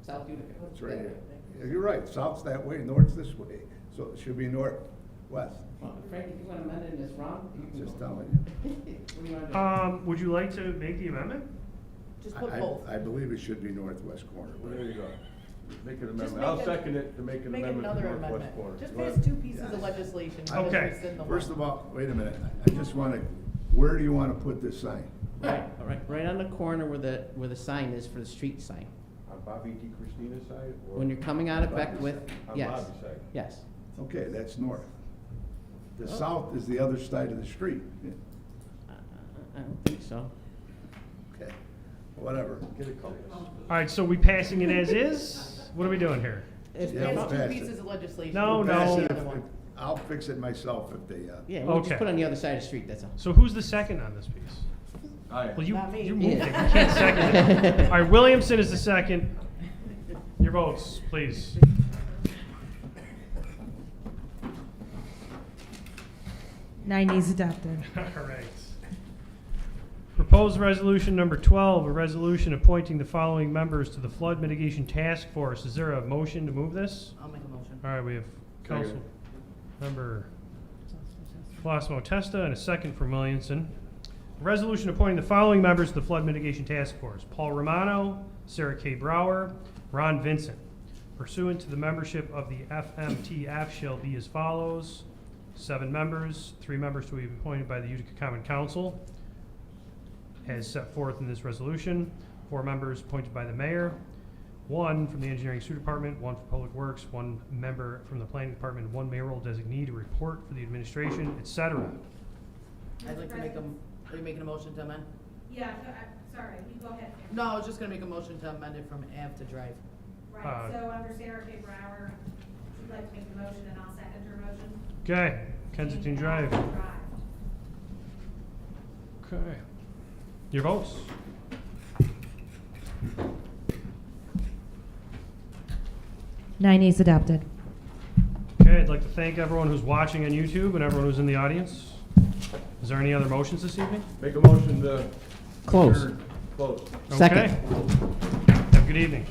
South Utica. It's right here. Yeah, you're right. South's that way, north's this way. So it should be northwest. Well, Frank, if you want to amend it and it's wrong, you can Just go. telling you. What do you want to do? Would you like to make the amendment? Just put both. I believe it should be northwest corner. There you go. Make an Just amendment. make I'll it- second it to make an Make amendment to another northwest amendment. corner. Just Go pass ahead. two pieces of legislation. because Okay. rescind the First one. of all, wait a minute. I just want to, where do you want to put this sign? Right, all right, right on the corner where the sign is for the street sign. On Bobby D. Christina's side? Or When you're coming out of Bobby's Beckwith, side? yes. On Bobby's side. Yes. Okay, that's north. The Oh. south is the other side of the street. I don't think so. Okay, whatever. Get a compass. All right, so we passing it as is? What are we doing here? Just Yeah, we'll pass two pass pieces it. of legislation. No, We'll no. pass Pass the it other if- one. I'll fix it myself if they, Yeah, we'll Okay. just put it on the other side of the street, that's all. So who's the second on this piece? Aye. Well, you Not me. moved it. You Yeah. can't second it. All right, Williamson is the second. Your votes, please. Nine yeas adopted. All right. Proposed resolution number 12, a resolution appointing the following members to the Flood Mitigation Task Force. Is there a motion to move this? I'll make a motion. All right, we have Council Second. Member Flossmoe Testa and a second from Williamson. A resolution appointing the following members to the Flood Mitigation Task Force: Paul Romano, Sarah K. Brower, Ron Vincent. Pursuant to the membership of the FMTF shall be as follows: 7 members, 3 members to be appointed by the Utica Common Council, as set forth in this resolution, 4 members appointed by the mayor, 1 from the engineering sewer department, 1 for public works, 1 member from the planning department, 1 mayoral designee to report for the administration, etc. I'd like to make are you making a motion to amend? Yeah, sorry, you go ahead. Karen. No, I was just gonna make a motion to amend it from Ave to Drive. Right, so under Sarah K. Brower, she'd like to make the motion and I'll second her motion. Okay, Kensington Drive. Drive. Okay. Your votes? Nine yeas adopted. Okay, I'd like to thank everyone who's watching on YouTube and everyone who's in the audience. Is there any other motions this evening? Make a motion to. Close. adjourn. Close. Second. Okay. Have a good evening.